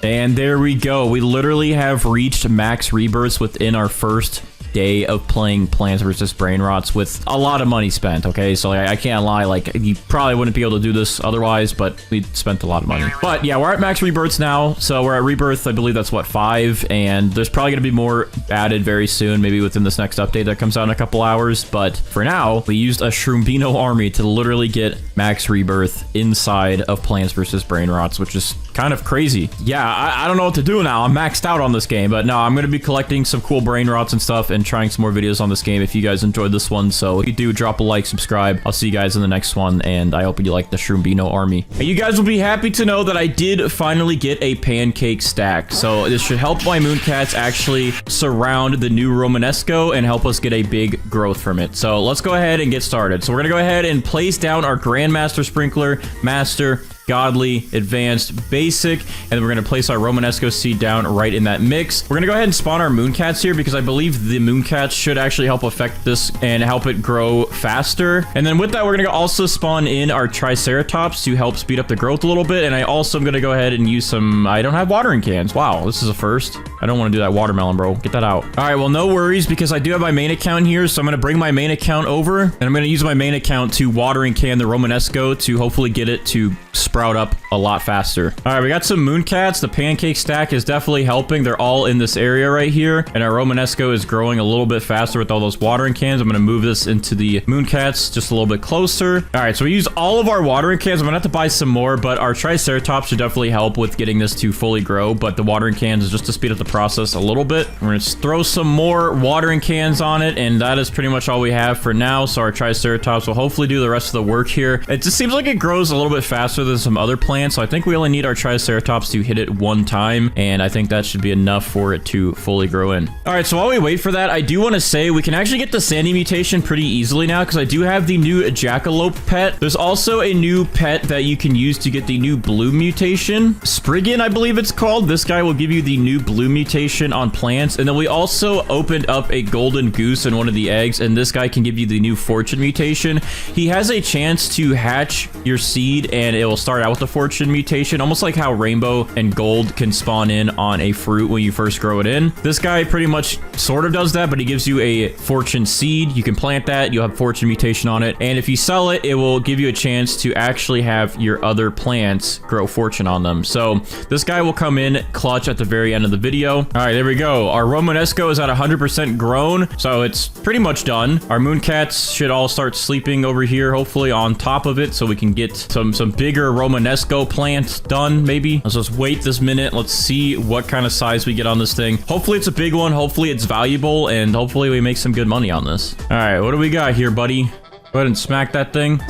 And there we go. We literally have reached max rebirths within our first day of playing Plants vs. Brainrots with a lot of money spent, okay? So like, I can't lie, like, you probably wouldn't be able to do this otherwise, but we spent a lot of money. But yeah, we're at max rebirths now, so we're at rebirth, I believe that's what, 5, and there's probably gonna be more added very soon, maybe within this next update that comes out in a couple hours, but for now, we used a Shroombino Army to literally get max rebirth inside of Plants vs. Brainrots, which is kind of crazy. Yeah, I don't know what to do now. I'm maxed out on this game, but no, I'm gonna be collecting some cool Brainrots and stuff and trying some more videos on this game if you guys enjoyed this one. So if you do, drop a like, subscribe. I'll see you guys in the next one, and I hope you like the Shroombino Army. And you guys will be happy to know that I did finally get a pancake stack. So this should help my Mooncats actually surround the new Romanesco and help us get a big growth from it. So let's go ahead and get started. So we're gonna go ahead and place down our Grandmaster Sprinkler, Master, Godly, Advanced, Basic, and then we're going to place our Romanesco seed down right in that mix. We're going to go ahead and spawn our Mooncats here because I believe the Mooncats should actually help affect this and help it grow faster. And then with that, we're going to also spawn in our Triceratops to help speed up the growth a little bit. And I also am going to go ahead and use some... I don't have watering cans. Wow, this is a first. I don't want to do that watermelon, bro. Get that out. All right, well, no worries because I do have my main account here. So I'm going to bring my main account over, and I'm going to use my main account to watering can the Romanesco to hopefully get it to sprout up a lot faster. All right, we got some Mooncats. The pancake stack is definitely helping. They're all in this area right here, and our Romanesco is growing a little bit faster with all those watering cans. I'm going to move this into the Mooncats just a little bit closer. All right, so we use all of our watering cans. I'm going to have to buy some more, but our Triceratops should definitely help with getting this to fully grow, but the watering cans is just to speed up the process a little bit. We're going to throw some more watering cans on it, and that is pretty much all we have for now, so our Triceratops will hopefully do the rest of the work here. It just seems like it grows a little bit faster than some other plants, so I think we only need our Triceratops to hit it one time, and I think that should be enough for it to fully grow in. All right, so while we wait for that, I do want to say we can actually get the Sandy mutation pretty easily now because I do have the new Jackalope pet. There's also a new pet that you can use to get the new blue mutation. Spriggan, I believe it's called. This guy will give you the new blue mutation on plants, and then we also opened up a golden goose in one of the eggs, and this guy can give you the new fortune mutation. He has a chance to hatch your seed, and it will start start out with the fortune mutation, almost like how rainbow and gold can spawn in on a fruit when you first grow it in. This guy pretty much sort of does that, but he gives you a fortune seed. You can plant that, you'll have fortune mutation on it, and if you sell it, it will give you a chance to actually have your other plants grow fortune on them. So this guy will come in clutch at the very end of the video. All right, there we go. Our Romanesco is at 100% grown, so it's pretty much done. Our mooncats should all start sleeping over here, hopefully on top of it, so we can get some bigger Romanesco plant done, maybe. Let's just wait this minute. Let's see what kind of size we get on this thing. Hopefully it's a big one. Hopefully it's valuable, and hopefully we make some good money on this. All right, what do we got here, buddy? Go ahead and smack that thing.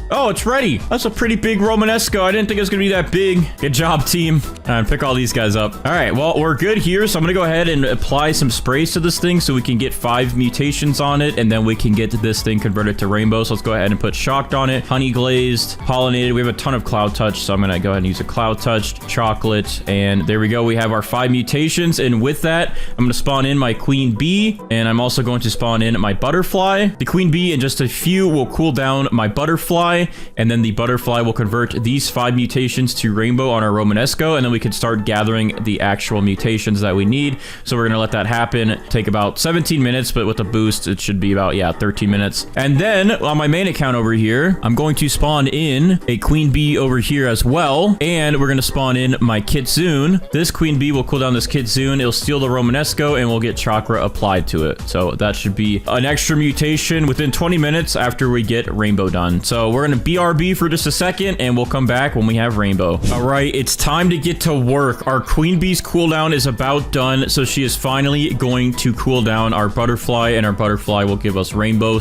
Oh, it's ready. That's a pretty big Romanesco. I didn't think it was gonna be that big. Good job, team. And pick all these guys up. All right, well, we're good here. So I'm gonna go ahead and apply some sprays to this thing so we can get 5 mutations on it, and then we can get this thing converted to rainbow. So let's go ahead and put shocked on it, honey glazed, pollinated. We have a ton of cloud touch, so I'm gonna go ahead and use a cloud touch, chocolate, and there we go. We have our 5 mutations, and with that, I'm gonna spawn in my queen bee, and I'm also going to spawn in my butterfly. The queen bee in just a few will cool down my butterfly, and then the butterfly will convert these 5 mutations to rainbow on our Romanesco, and then we can start gathering the actual mutations that we need. So we're gonna let that happen. Take about 17 minutes, but with a boost, it should be about, yeah, 13 minutes. And then on my main account over here, I'm going to spawn in a queen bee over here as well, and we're gonna spawn in my kitsune. This queen bee will cool down this kitsune. It'll steal the Romanesco, and we'll get chakra applied to it. So that should be an extra mutation within 20 minutes after we get rainbow done. So we're gonna BRB for just a second, and we'll come back when we have rainbow. All right, it's time to get to work. Our queen bee's cooldown is about done, so she is finally going to cool down our butterfly, and our butterfly will give us rainbow.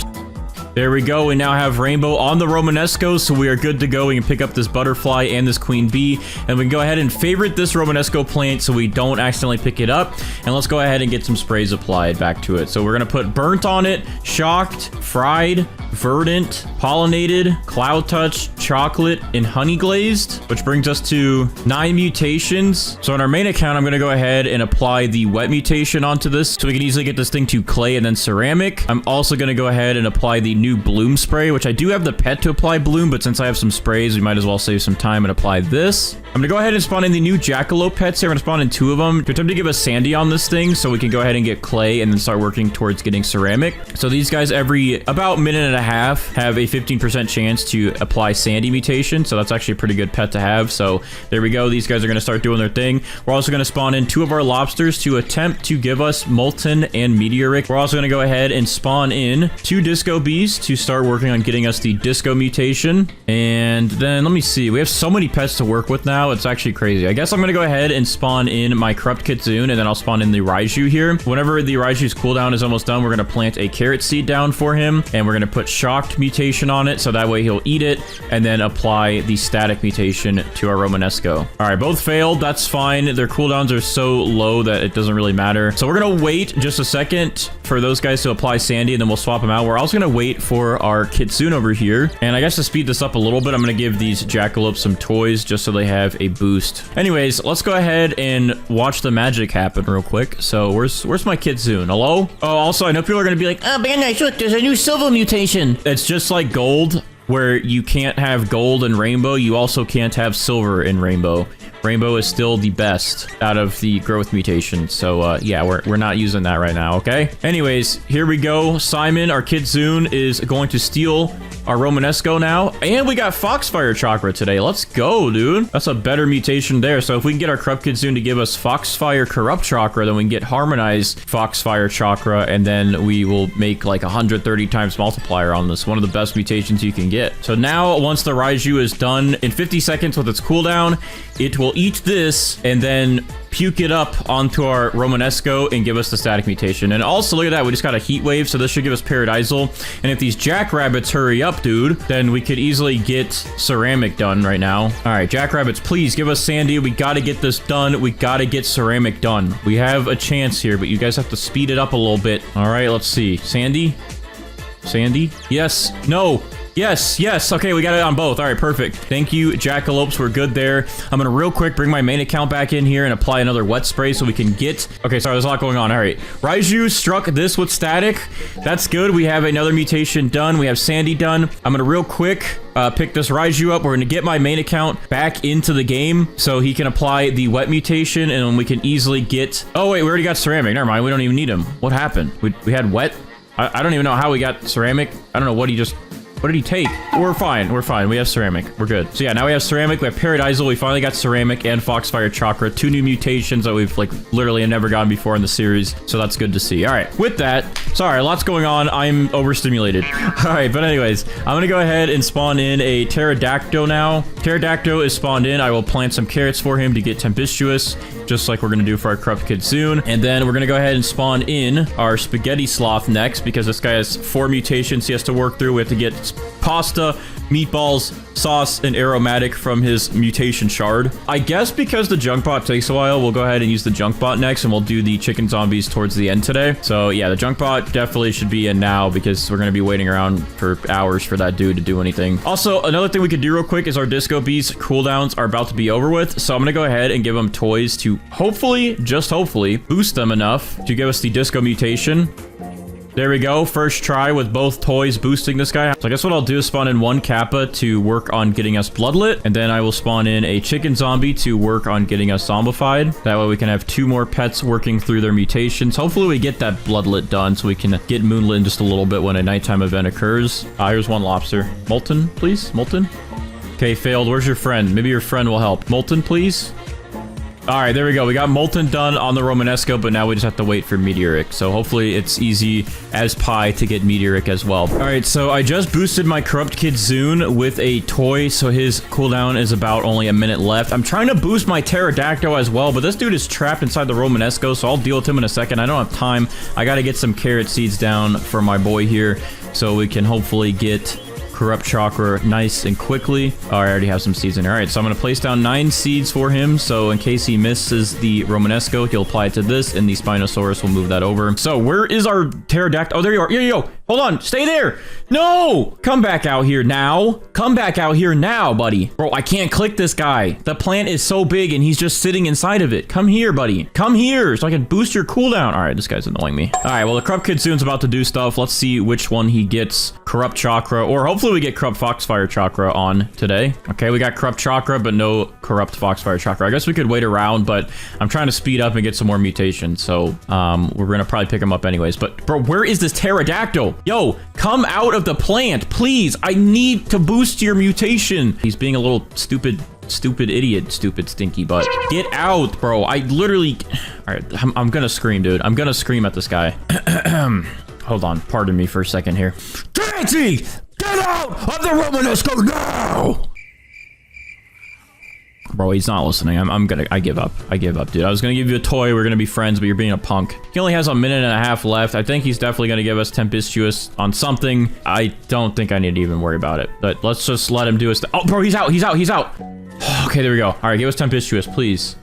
There we go. We now have rainbow on the Romanesco, so we are good to go. We can pick up this butterfly and this queen bee, and we can go ahead and favorite this Romanesco plant so we don't accidentally pick it up. And let's go ahead and get some sprays applied back to it. So we're going to put burnt on it, shocked, fried, verdant, pollinated, cloud touch, chocolate, and honey glazed, which brings us to 9 mutations. So on our main account, I'm going to go ahead and apply the wet mutation onto this so we can easily get this thing to clay and then ceramic. I'm also going to go ahead and apply the new bloom spray, which I do have the pet to apply bloom, but since I have some sprays, we might as well save some time and apply this. I'm gonna go ahead and spawn in the new jackalope pets here. I'm gonna spawn in 2 of them to attempt to give us sandy on this thing so we can go ahead and get clay and then start working towards getting ceramic. So these guys every about minute and a half have a 15% chance to apply sandy mutation, so that's actually a pretty good pet to have. So there we go. These guys are gonna start doing their thing. We're also gonna spawn in 2 of our lobsters to attempt to give us molten and meteoric. We're also gonna go ahead and spawn in 2 disco bees to start working on getting us the disco mutation. And then let me see, we have so many pets to work with now, it's actually crazy. I guess I'm gonna go ahead and spawn in my corrupt kitsune, and then I'll spawn in the Raiju here. Whenever the Raiju's cooldown is almost done, we're gonna plant a carrot seed down for him, and we're gonna put shocked mutation on it so that way he'll eat it, and then apply the static mutation to our Romanesco. All right, both failed. That's fine. Their cooldowns are so low that it doesn't really matter. So we're gonna wait just a second for those guys to apply sandy, and then we'll swap them out. We're also gonna wait for our kitsune over here, and I guess to speed this up a little bit, I'm gonna give these jackalopes some toys just so they have a boost. Anyways, let's go ahead and watch the magic happen real quick. So where's my kitsune? Hello? Oh, also I know people are gonna be like, oh, Bandites, look, there's a new silver mutation. It's just like gold, where you can't have gold and rainbow, you also can't have silver in rainbow. Rainbow is still the best out of the growth mutation. So, yeah, we're not using that right now, okay? Anyways, here we go. Simon, our kitsune, is going to steal our Romanesco now. And we got Foxfire Chakra today. Let's go, dude. That's a better mutation there. So if we can get our corrupt kitsune to give us Foxfire Corrupt Chakra, then we can get Harmonized Foxfire Chakra, and then we will make like 130 times multiplier on this. One of the best mutations you can get. So now, once the Raiju is done, in 50 seconds with its cooldown, it will eat this and then puke it up onto our Romanesco and give us the static mutation. And also, look at that, we just got a heat wave, so this should give us paradisal. And if these jackrabbits hurry up, dude, then we could easily get ceramic done right now. All right, jackrabbits, please give us sandy. We got to get this done. We got to get ceramic done. We have a chance here, but you guys have to speed it up a little bit. All right, let's see. Sandy? Sandy? Yes. No. Yes, yes. Okay, we got it on both. All right, perfect. Thank you, jackalopes. We're good there. I'm gonna real quick bring my main account back in here and apply another wet spray so we can get... Okay, sorry, there's a lot going on. All right. Raiju struck this with static. That's good. We have another mutation done. We have Sandy done. I'm gonna real quick pick this Raiju up. We're gonna get my main account back into the game so he can apply the wet mutation and we can easily get... Oh, wait, we already got ceramic. Never mind. We don't even need him. What happened? We had wet? I don't even know how we got ceramic. I don't know what he just... What did he take? We're fine. We're fine. We have ceramic. We're good. So yeah, now we have ceramic. We have paradisal. We finally got ceramic and foxfire chakra. 2 new mutations that we've like literally never gotten before in the series. So that's good to see. All right. With that, sorry, lots going on. I'm overstimulated. All right. But anyways, I'm going to go ahead and spawn in a pterodactyl now. Pterodactyl is spawned in. I will plant some carrots for him to get tempestuous, just like we're going to do for our corrupt kid soon. And then we're going to go ahead and spawn in our spaghetti sloth next because this guy has 4 mutations he has to work through. We have to get pasta, meatballs, sauce, and aromatic from his mutation shard. I guess because the junk bot takes a while, we'll go ahead and use the junk bot next, and we'll do the chicken zombies towards the end today. So yeah, the junk bot definitely should be in now because we're going to be waiting around for hours for that dude to do anything. Also, another thing we could do real quick is our disco bees cooldowns are about to be over with. So I'm going to go ahead and give them toys to hopefully, just hopefully, boost them enough to give us the disco mutation. There we go. First try with both toys boosting this guy. So I guess what I'll do is spawn in 1 Kappa to work on getting us bloodlet. And then I will spawn in a chicken zombie to work on getting us zombified. That way we can have 2 more pets working through their mutations. Hopefully we get that bloodlet done so we can get moonlit in just a little bit when a nighttime event occurs. Here's 1 lobster. Molten, please. Molten. Okay, failed. Where's your friend? Maybe your friend will help. Molten, please. All right, there we go. We got Molten done on the Romanesco, but now we just have to wait for Meteoric. So hopefully it's easy as pie to get Meteoric as well. All right, so I just boosted my Corrupt Kid Zune with a toy, so his cooldown is about only a minute left. I'm trying to boost my Pterodactyl as well, but this dude is trapped inside the Romanesco, so I'll deal with him in a second. I don't have time. I got to get some carrot seeds down for my boy here so we can hopefully get corrupt chakra nice and quickly. Oh, I already have some seeds in there. All right, so I'm going to place down 9 seeds for him. So in case he misses the Romanesco, he'll apply it to this, and the Spinosaurus will move that over. So where is our pterodactyl? Oh, there you are. Yo. Hold on. Stay there. No! Come back out here now. Come back out here now, buddy. Bro, I can't click this guy. The plant is so big, and he's just sitting inside of it. Come here, buddy. Come here so I can boost your cooldown. All right, this guy's annoying me. All right, well, the Corrupt Kid Soon's about to do stuff. Let's see which one he gets. Corrupt Chakra, or hopefully we get Corrupt Foxfire Chakra on today. Okay, we got Corrupt Chakra, but no Corrupt Foxfire Chakra. I guess we could wait around, but I'm trying to speed up and get some more mutations, so we're gonna probably pick him up anyways. But, bro, where is this pterodactyl? Yo, come out of the plant, please. I need to boost your mutation. He's being a little stupid idiot, stupid stinky butt. Get out, bro. I literally... All right, I'm gonna scream, dude. I'm gonna scream at this guy. Hold on, pardon me for a second here. Taxi! Get out of the Romanesco now! Bro, he's not listening. I give up. I give up, dude. I was gonna give you a toy. We're gonna be friends, but you're being a punk. He only has a minute and a half left. I think he's definitely gonna give us tempestuous on something. I don't think I need to even worry about it. But let's just let him do his... Oh, bro, he's out. He's out. He's out. Okay, there we go. All right, give us tempestuous, please.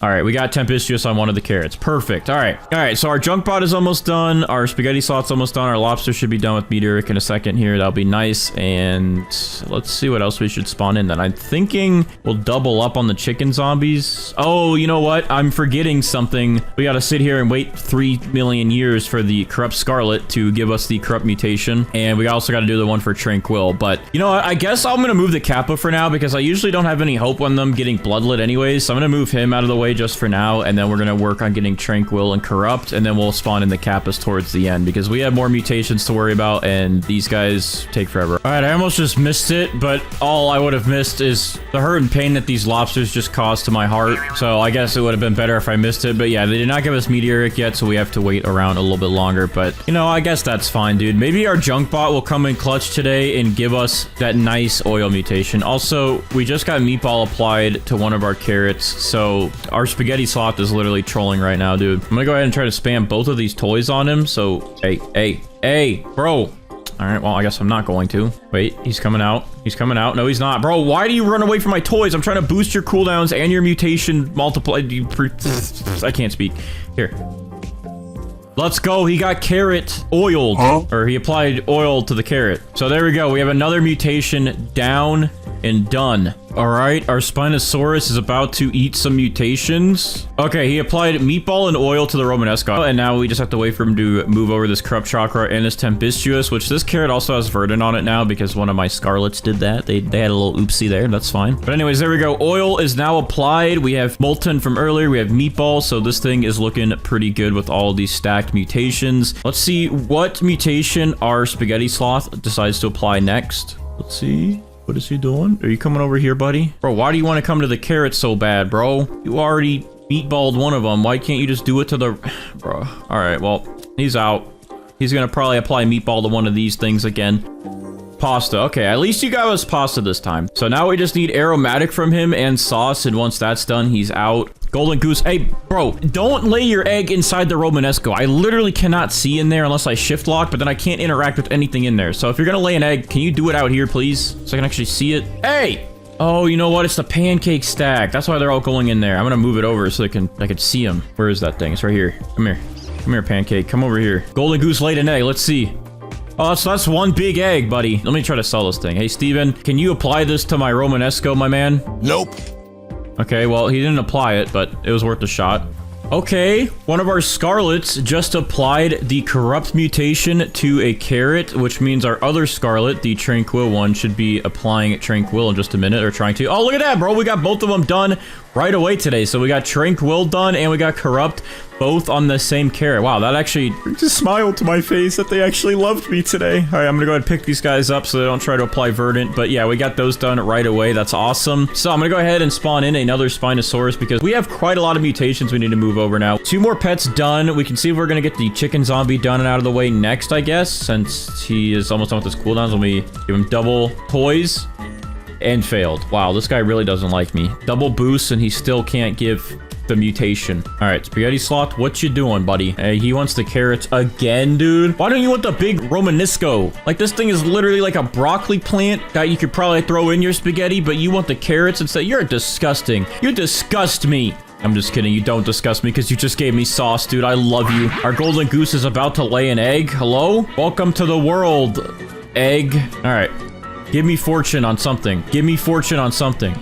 All right, we got tempestuous on one of the carrots. Perfect. All right, so our junk bot is almost done. Our spaghetti slot's almost done. Our lobster should be done with Meteoric in a second here. That'll be nice. And let's see what else we should spawn in then. I'm thinking we'll double up on the chicken zombies. Oh, you know what? I'm forgetting something. We got to sit here and wait 3 million years for the corrupt scarlet to give us the corrupt mutation. And we also got to do the one for tranquil. But you know what? I guess I'm going to move the Kappa for now because I usually don't have any hope on them getting bloodlet anyways. So I'm going to move him out of the way just for now, and then we're gonna work on getting tranquil and corrupt, and then we'll spawn in the Kappas towards the end because we have more mutations to worry about, and these guys take forever. All right, I almost just missed it, but all I would have missed is the hurt and pain that these lobsters just caused to my heart. So I guess it would have been better if I missed it, but yeah, they did not give us Meteoric yet, so we have to wait around a little bit longer. But you know, I guess that's fine, dude. Maybe our junk bot will come in clutch today and give us that nice oil mutation. Also, we just got meatball applied to one of our carrots, so our spaghetti sloth is literally trolling right now, dude. I'm gonna go ahead and try to spam both of these toys on him. So, hey, bro. All right, well, I guess I'm not going to. Wait, he's coming out. He's coming out. No, he's not. Bro, why do you run away from my toys? I'm trying to boost your cooldowns and your mutation multiply. I can't speak. Here. Let's go. He got carrot oiled. Or he applied oil to the carrot. So there we go. We have another mutation down and done. All right, our Spinosaurus is about to eat some mutations. Okay, he applied meatball and oil to the Romanesco, and now we just have to wait for him to move over this corrupt chakra and this tempestuous, which this carrot also has verdant on it now because one of my scarlets did that. They had a little oopsie there. That's fine. But anyways, there we go. Oil is now applied. We have molten from earlier. We have meatball, so this thing is looking pretty good with all of these stacked mutations. Let's see what mutation our spaghetti sloth decides to apply next. Let's see. What is he doing? Are you coming over here, buddy? Bro, why do you want to come to the carrot so bad, bro? You already meatballed one of them. Why can't you just do it to the... Bro. All right, well, he's out. He's going to probably apply meatball to one of these things again. Pasta. Okay, at least you got us pasta this time. So now we just need aromatic from him and sauce, and once that's done, he's out. Golden goose. Hey, bro, don't lay your egg inside the Romanesco. I literally cannot see in there unless I shift lock, but then I can't interact with anything in there. So if you're gonna lay an egg, can you do it out here, please? So I can actually see it. Hey! Oh, you know what? It's the pancake stack. That's why they're all going in there. I'm gonna move it over so I can see them. Where is that thing? It's right here. Come here. Come here, pancake. Come over here. Golden goose laid an egg. Let's see. Oh, so that's one big egg, buddy. Let me try to sell this thing. Hey, Steven, can you apply this to my Romanesco, my man?
Nope.
Okay, well, he didn't apply it, but it was worth a shot. Okay, one of our Scarlets just applied the corrupt mutation to a carrot, which means our other Scarlet, the Tranquil one, should be applying Tranquil in just a minute, or trying to. Oh, look at that, bro. We got both of them done right away today. So we got Tranquil done, and we got Corrupt both on the same carrot. Wow, that actually just smiled to my face that they actually loved me today. All right, I'm gonna go ahead and pick these guys up so they don't try to apply verdant. But yeah, we got those done right away. That's awesome. So I'm gonna go ahead and spawn in another Spinosaurus because we have quite a lot of mutations we need to move over now. 2 more pets done. We can see if we're gonna get the chicken zombie done and out of the way next, I guess, since he is almost done with his cooldowns. Let me give him double toys. And failed. Wow, this guy really doesn't like me. Double boost and he still can't give the mutation. All right, Spaghetti Sloth, what you doing, buddy? Hey, he wants the carrots again, dude. Why don't you want the big Romanesco? Like, this thing is literally like a broccoli plant that you could probably throw in your spaghetti, but you want the carrots instead. You're disgusting. You disgust me. I'm just kidding. You don't disgust me because you just gave me sauce, dude. I love you. Our golden goose is about to lay an egg. Hello? Welcome to the world, egg. All right. Give me fortune on something. Give me fortune on something.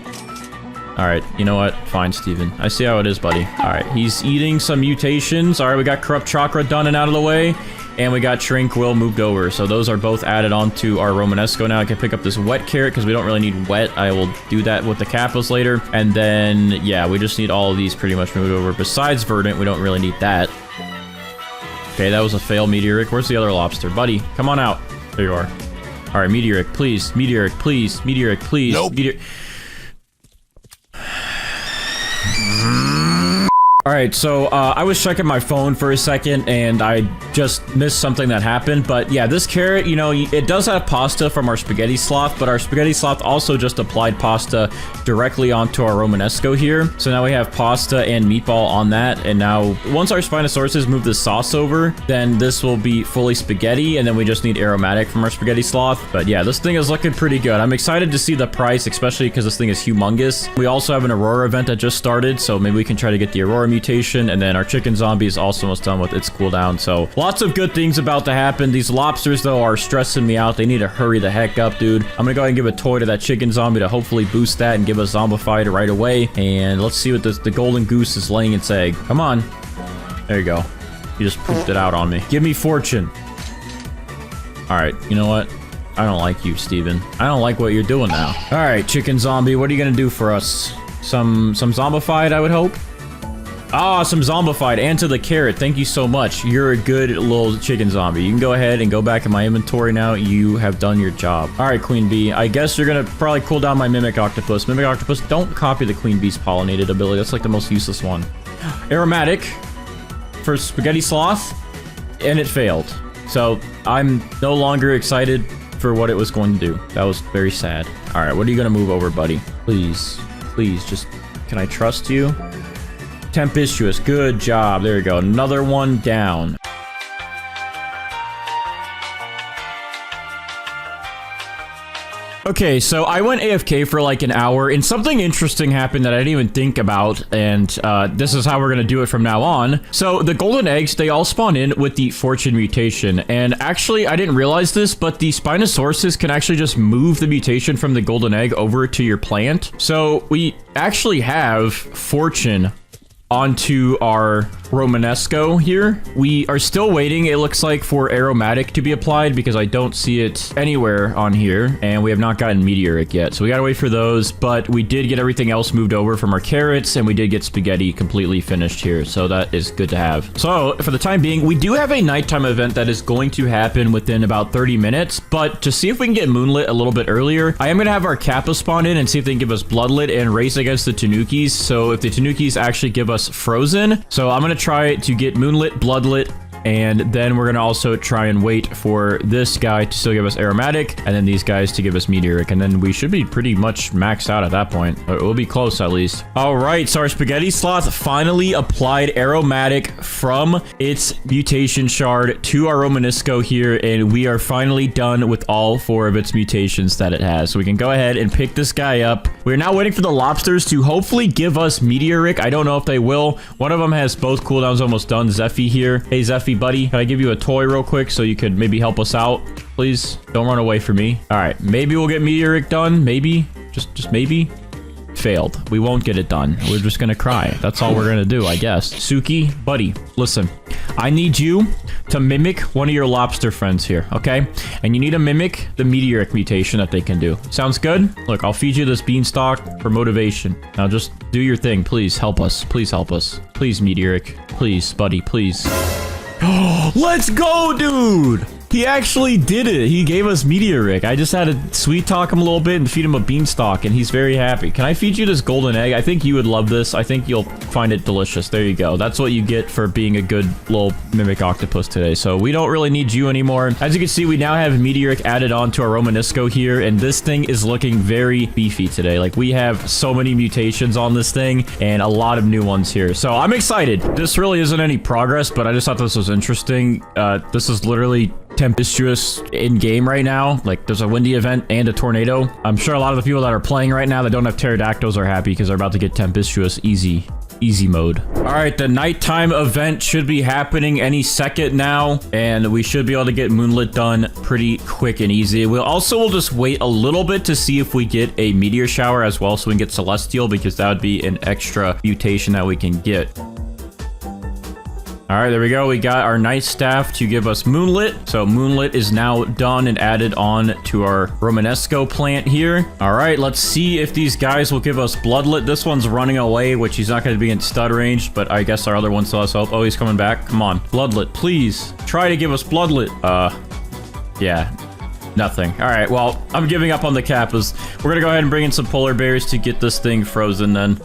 All right, you know what? Fine, Steven. I see how it is, buddy. All right, he's eating some mutations. All right, we got Corrupt Chakra done and out of the way. And we got Tranquil moved over. So those are both added onto our Romanesco now. I can pick up this wet carrot because we don't really need wet. I will do that with the Kappas later. And then, yeah, we just need all of these pretty much moved over. Besides Verdant, we don't really need that. Okay, that was a fail, Meteoric. Where's the other lobster? Buddy, come on out. There you are. All right, Meteoric, please. Meteoric, please. Meteoric, please.
Nope.
All right, so I was checking my phone for a second, and I just missed something that happened. But yeah, this carrot, you know, it does have pasta from our Spaghetti Sloth, but our Spaghetti Sloth also just applied pasta directly onto our Romanesco here. So now we have pasta and meatball on that, and now once our Spinosauruses move the sauce over, then this will be fully spaghetti, and then we just need aromatic from our Spaghetti Sloth. But yeah, this thing is looking pretty good. I'm excited to see the price, especially because this thing is humongous. We also have an Aurora event that just started, so maybe we can try to get the Aurora mutation, and then our chicken zombie is also almost done with its cooldown. So lots of good things about to happen. These lobsters though are stressing me out. They need to hurry the heck up, dude. I'm gonna go ahead and give a toy to that chicken zombie to hopefully boost that and give us zombified right away. And let's see what the golden goose is laying its egg. Come on. There you go. You just pooped it out on me. Give me fortune. All right, you know what? I don't like you, Steven. I don't like what you're doing now. All right, chicken zombie, what are you gonna do for us? Some zombified, I would hope. Ah, some zombified and to the carrot. Thank you so much. You're a good little chicken zombie. You can go ahead and go back in my inventory now. You have done your job. All right, Queen Bee. I guess you're gonna probably cool down my Mimic Octopus. Mimic Octopus, don't copy the Queen Bee's pollinated ability. That's like the most useless one. Aromatic for Spaghetti Sloth, and it failed. So I'm no longer excited for what it was going to do. That was very sad. All right, what are you gonna move over, buddy? Please, please, just, can I trust you? Tempestuous, good job. There you go. Another one down. Okay, so I went AFK for like an hour and something interesting happened that I didn't even think about, and this is how we're gonna do it from now on. So the golden eggs, they all spawn in with the fortune mutation, and actually I didn't realize this, but the Spinosauruses can actually just move the mutation from the golden egg over to your plant. So we actually have fortune onto our Romanesco here. We are still waiting, it looks like, for Aromatic to be applied because I don't see it anywhere on here, and we have not gotten Meteoric yet. So we gotta wait for those, but we did get everything else moved over from our carrots, and we did get spaghetti completely finished here, so that is good to have. So for the time being, we do have a nighttime event that is going to happen within about 30 minutes, but to see if we can get Moonlit a little bit earlier, I am gonna have our Kappa spawn in and see if they can give us Bloodlit and race against the Tanukis. So if the Tanukis actually give us Frozen, so I'm gonna try to get Moonlit, Bloodlit, and then we're gonna also try and wait for this guy to still give us Aromatic, and then these guys to give us Meteoric, and then we should be pretty much maxed out at that point. Or we'll be close at least. All right, so our spaghetti sloth finally applied Aromatic from its mutation shard to our Romanesco here, and we are finally done with all 4 of its mutations that it has. So we can go ahead and pick this guy up. We're now waiting for the lobsters to hopefully give us Meteoric. I don't know if they will. One of them has both cooldowns almost done. Zephy here. Hey, Zephy, buddy, can I give you a toy real quick so you could maybe help us out, please? Don't run away from me. All right, maybe we'll get Meteoric done. Maybe, just maybe. Failed. We won't get it done. We're just gonna cry. That's all we're gonna do, I guess. Suki, buddy, listen. I need you to mimic one of your lobster friends here, okay? And you need to mimic the Meteoric mutation that they can do. Sounds good? Look, I'll feed you this beanstalk for motivation. Now just do your thing. Please help us. Please help us. Please, Meteoric. Please, buddy, please. Let's go, dude! He actually did it. He gave us Meteoric. I just had to sweet talk him a little bit and feed him a beanstalk, and he's very happy. Can I feed you this golden egg? I think you would love this. I think you'll find it delicious. There you go. That's what you get for being a good little mimic octopus today. So we don't really need you anymore. As you can see, we now have Meteoric added on to our Romanesco here, and this thing is looking very beefy today. Like, we have so many mutations on this thing and a lot of new ones here. So I'm excited. This really isn't any progress, but I just thought this was interesting. This is literally tempestuous in game right now. Like, there's a windy event and a tornado. I'm sure a lot of the people that are playing right now that don't have pterodactyls are happy because they're about to get tempestuous easy mode. All right, the nighttime event should be happening any second now, and we should be able to get Moonlit done pretty quick and easy. We'll just wait a little bit to see if we get a meteor shower as well, so we can get Celestial, because that would be an extra mutation that we can get. All right, there we go. We got our night staff to give us Moonlit. So Moonlit is now done and added on to our Romanesco plant here. All right, let's see if these guys will give us Bloodlit. This one's running away, which he's not going to be in stud range, but I guess our other one still has hope. Oh, he's coming back. Come on, Bloodlit, please. Try to give us Bloodlit. Yeah. Nothing. All right, well, I'm giving up on the Kappas. We're going to go ahead and bring in some polar bears to get this thing frozen then.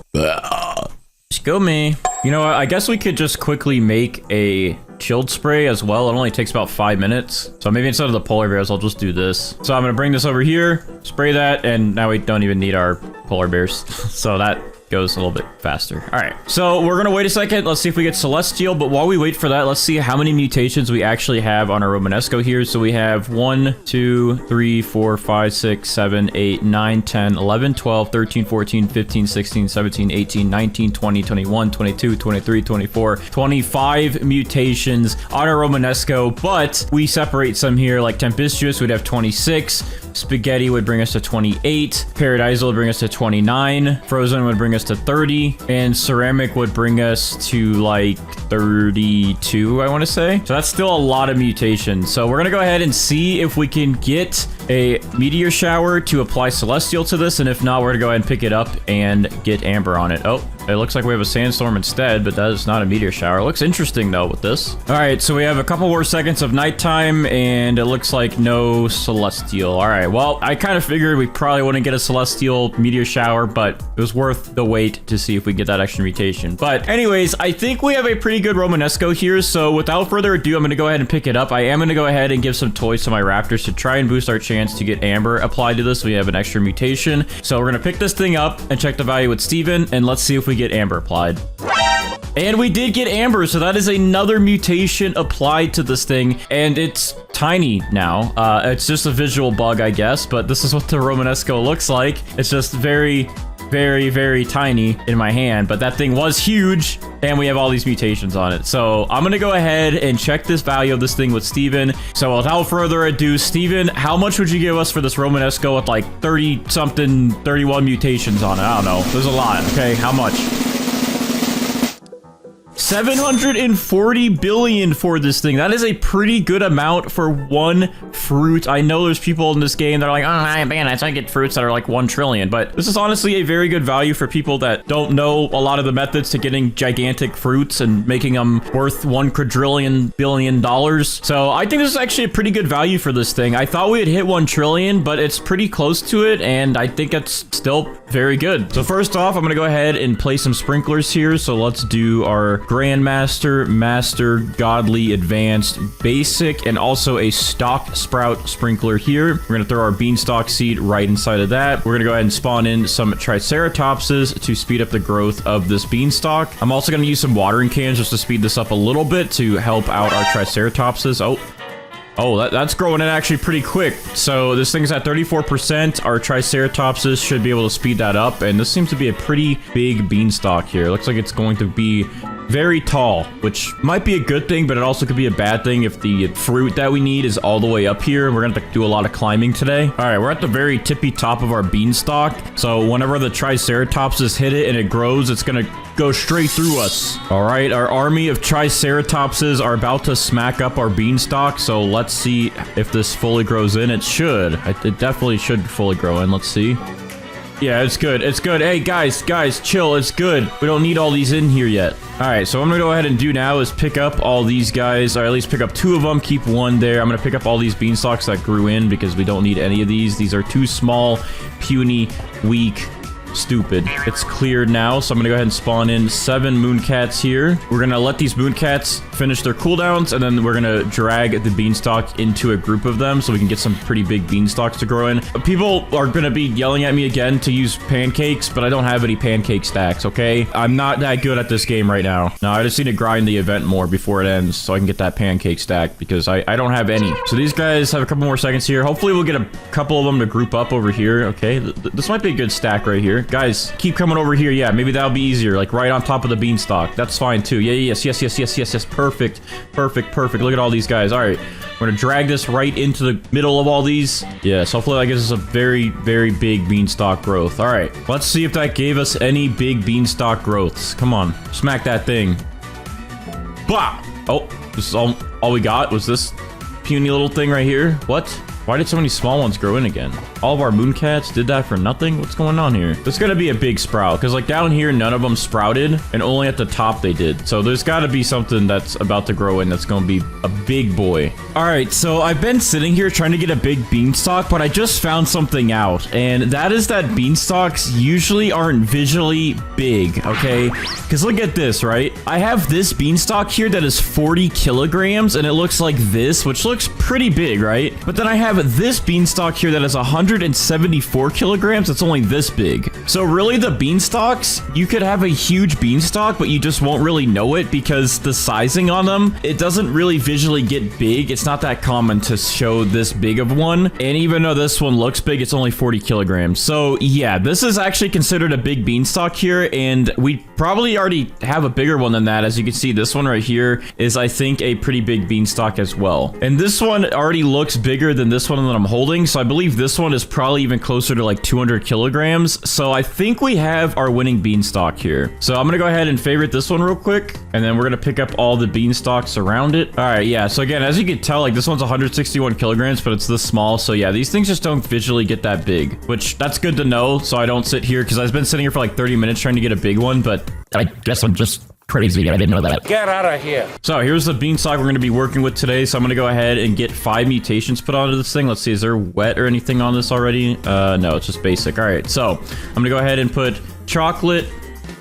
Just go me. You know what? I guess we could just quickly make a chilled spray as well. It only takes about 5 minutes. So maybe instead of the polar bears, I'll just do this. So I'm going to bring this over here, spray that, and now we don't even need our polar bears. So that goes a little bit faster. All right, so we're gonna wait a second. Let's see if we get Celestial, but while we wait for that, let's see how many mutations we actually have on our Romanesco here. So we have 1, 2, 3, 4, 5, 6, 7, 8, 9, 10, 11, 12, 13, 14, 15, 16, 17, 18, 19, 20, 21, 22, 23, 24, 25 mutations on our Romanesco, but we separate some here, like Tempestuous would have 26, Spaghetti would bring us to 28, Paradisal would bring us to 29, Frozen would bring us to 30, and Ceramic would bring us to like 32, I want to say. So that's still a lot of mutations. So we're gonna go ahead and see if we can get a meteor shower to apply Celestial to this, and if not, we're gonna go ahead and pick it up and get Amber on it. Oh, it looks like we have a sandstorm instead, but that is not a meteor shower. It looks interesting though with this. All right, so we have a couple more seconds of nighttime, and it looks like no Celestial. All right, well, I kind of figured we probably wouldn't get a Celestial meteor shower, but it was worth the wait to see if we get that extra mutation. But anyways, I think we have a pretty good Romanesco here, so without further ado, I'm gonna go ahead and pick it up. I am gonna go ahead and give some toys to my raptors to try and boost our chance to get Amber applied to this. We have an extra mutation, so we're gonna pick this thing up and check the value with Steven, and let's see if we get Amber applied. And we did get Amber, so that is another mutation applied to this thing, and it's tiny now. It's just a visual bug, I guess, but this is what the Romanesco looks like. It's just very, very, very tiny in my hand, but that thing was huge, and we have all these mutations on it. So I'm gonna go ahead and check this value of this thing with Steven. So without further ado, Steven, how much would you give us for this Romanesco with like 30-something, 31 mutations on it? I don't know. There's a lot, okay? How much? 740 billion for this thing. That is a pretty good amount for one fruit. I know there's people in this game that are like, oh, man, I get fruits that are like 1 trillion, but this is honestly a very good value for people that don't know a lot of the methods to getting gigantic fruits and making them worth $1 quadrillion billion. So I think this is actually a pretty good value for this thing. I thought we had hit 1 trillion, but it's pretty close to it, and I think it's still very good. So first off, I'm gonna go ahead and play some sprinklers here. So let's do our Grandmaster, Master, Godly, Advanced, Basic, and also a Stock Sprout Sprinkler here. We're going to throw our Beanstalk Seed right inside of that. We're going to go ahead and spawn in some Triceratopses to speed up the growth of this Beanstalk. I'm also going to use some watering cans just to speed this up a little bit to help out our Triceratopses. Oh, that's growing in actually pretty quick. So this thing's at 34%. Our Triceratopses should be able to speed that up. And this seems to be a pretty big beanstalk here. Looks like it's going to be very tall, which might be a good thing, but it also could be a bad thing if the fruit that we need is all the way up here. We're gonna have to do a lot of climbing today. All right, we're at the very tippy top of our beanstalk. So whenever the Triceratopses hit it and it grows, it's gonna go straight through us. All right, our army of Triceratopses are about to smack up our beanstalk. So let's see if this fully grows in. It should. It definitely should fully grow in. Let's see. Yeah, it's good. It's good. Hey, guys, chill. It's good. We don't need all these in here yet. All right, so what I'm gonna go ahead and do now is pick up all these guys, or at least pick up 2 of them, keep 1 there. I'm gonna pick up all these beanstalks that grew in because we don't need any of these. These are too small, puny, weak, stupid. It's cleared now, so I'm gonna go ahead and spawn in 7 Mooncats here. We're gonna let these Mooncats finish their cooldowns, and then we're gonna drag the beanstalk into a group of them so we can get some pretty big beanstalks to grow in. People are gonna be yelling at me again to use pancakes, but I don't have any pancake stacks, okay? I'm not that good at this game right now. No, I just need to grind the event more before it ends so I can get that pancake stack because I don't have any. So these guys have a couple more seconds here. Hopefully we'll get a couple of them to group up over here, okay? This might be a good stack right here. Guys, keep coming over here. Yeah, maybe that'll be easier. Like right on top of the beanstalk. That's fine too. Yeah, yes. Perfect. Look at all these guys. All right, we're gonna drag this right into the middle of all these. Yes, hopefully that gives us a very, very big beanstalk growth. All right, let's see if that gave us any big beanstalk growths. Come on, smack that thing. Blah! Oh, this is all we got was this puny little thing right here. What? Why did so many small ones grow in again? All of our Mooncats did that for nothing? What's going on here? There's gonna be a big sprout, because like down here, none of them sprouted, and only at the top they did. So there's gotta be something that's about to grow in that's gonna be a big boy. All right, so I've been sitting here trying to get a big beanstalk, but I just found something out, and that is that beanstalks usually aren't visually big, okay? Because look at this, right? I have this beanstalk here that is 40 kilograms, and it looks like this, which looks pretty big, right? But then I have this beanstalk here that is 174 kilograms. It's only this big. So really the beanstalks, you could have a huge beanstalk, but you just won't really know it because the sizing on them, it doesn't really visually get big. It's not that common to show this big of one. And even though this one looks big, it's only 40 kilograms. So yeah, this is actually considered a big beanstalk here. And we probably already have a bigger one than that. As you can see, this one right here is, I think, a pretty big beanstalk as well. And this one already looks bigger than this one that I'm holding. So I believe this one is probably even closer to like 200 kilograms. So I think we have our winning beanstalk here. So I'm gonna go ahead and favorite this one real quick, and then we're gonna pick up all the beanstalks around it. All right, yeah. So again, as you can tell, like this one's 161 kilograms, but it's this small. So yeah, these things just don't visually get that big, which that's good to know. So I don't sit here, because I've been sitting here for like 30 minutes trying to get a big one, but I guess I'm just crazy. I didn't know that.
Get out of here.
So here's the beanstalk we're going to be working with today. So I'm going to go ahead and get 5 mutations put onto this thing. Let's see, is there wet or anything on this already? No, it's just basic. All right, so I'm going to go ahead and put chocolate,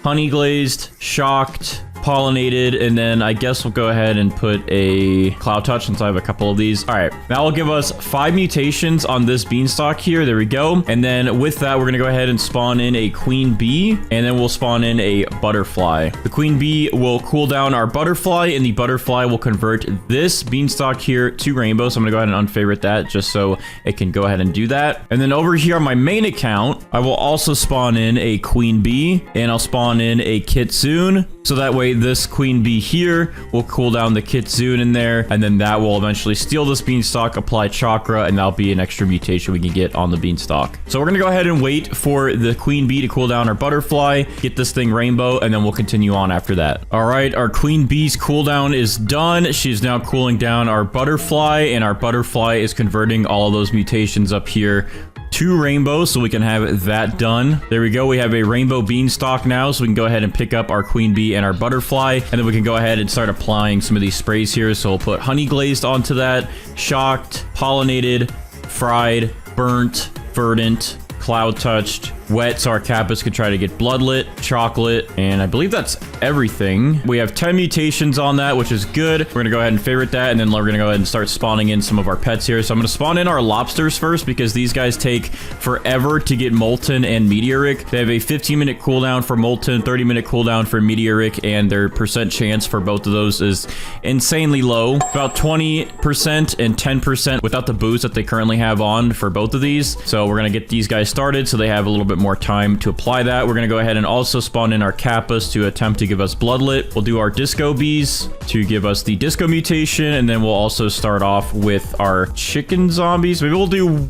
honey glazed, shocked, pollinated, and then I guess we'll go ahead and put a cloud touch since I have a couple of these. All right, that will give us 5 mutations on this beanstalk here. There we go. And then with that, we're gonna go ahead and spawn in a queen bee, and then we'll spawn in a butterfly. The queen bee will cool down our butterfly, and the butterfly will convert this beanstalk here to rainbow. So I'm gonna go ahead and unfavorite that just so it can go ahead and do that. And then over here on my main account, I will also spawn in a queen bee, and I'll spawn in a kitsune. So that way this queen bee here will cool down the kitsune in there, and then that will eventually steal this beanstalk, apply chakra, and that'll be an extra mutation we can get on the beanstalk. So we're gonna go ahead and wait for the queen bee to cool down our butterfly, get this thing rainbow, and then we'll continue on after that. All right, our queen bee's cooldown is done. She's now cooling down our butterfly, and our butterfly is converting all of those mutations up here to rainbow, so we can have that done. There we go. We have a rainbow beanstalk now, so we can go ahead and pick up our queen bee and our butterfly, and then we can go ahead and start applying some of these sprays here. So we'll put honey glazed onto that, shocked, pollinated, fried, burnt, verdant, cloud touched, wet, so our Kappas could try to get bloodlit, chocolate, and I believe that's everything. We have 10 mutations on that, which is good. We're gonna go ahead and favorite that, and then we're gonna go ahead and start spawning in some of our pets here. So I'm gonna spawn in our lobsters first because these guys take forever to get molten and meteoric. They have a 15-minute cooldown for molten, 30-minute cooldown for meteoric, and their percent chance for both of those is insanely low. About 20% and 10% without the boost that they currently have on for both of these. So we're gonna get these guys started so they have a little bit more time to apply that. We're gonna go ahead and also spawn in our Kappas to attempt to give us bloodlit. We'll do our disco bees to give us the disco mutation, and then we'll also start off with our chicken zombies. Maybe we'll do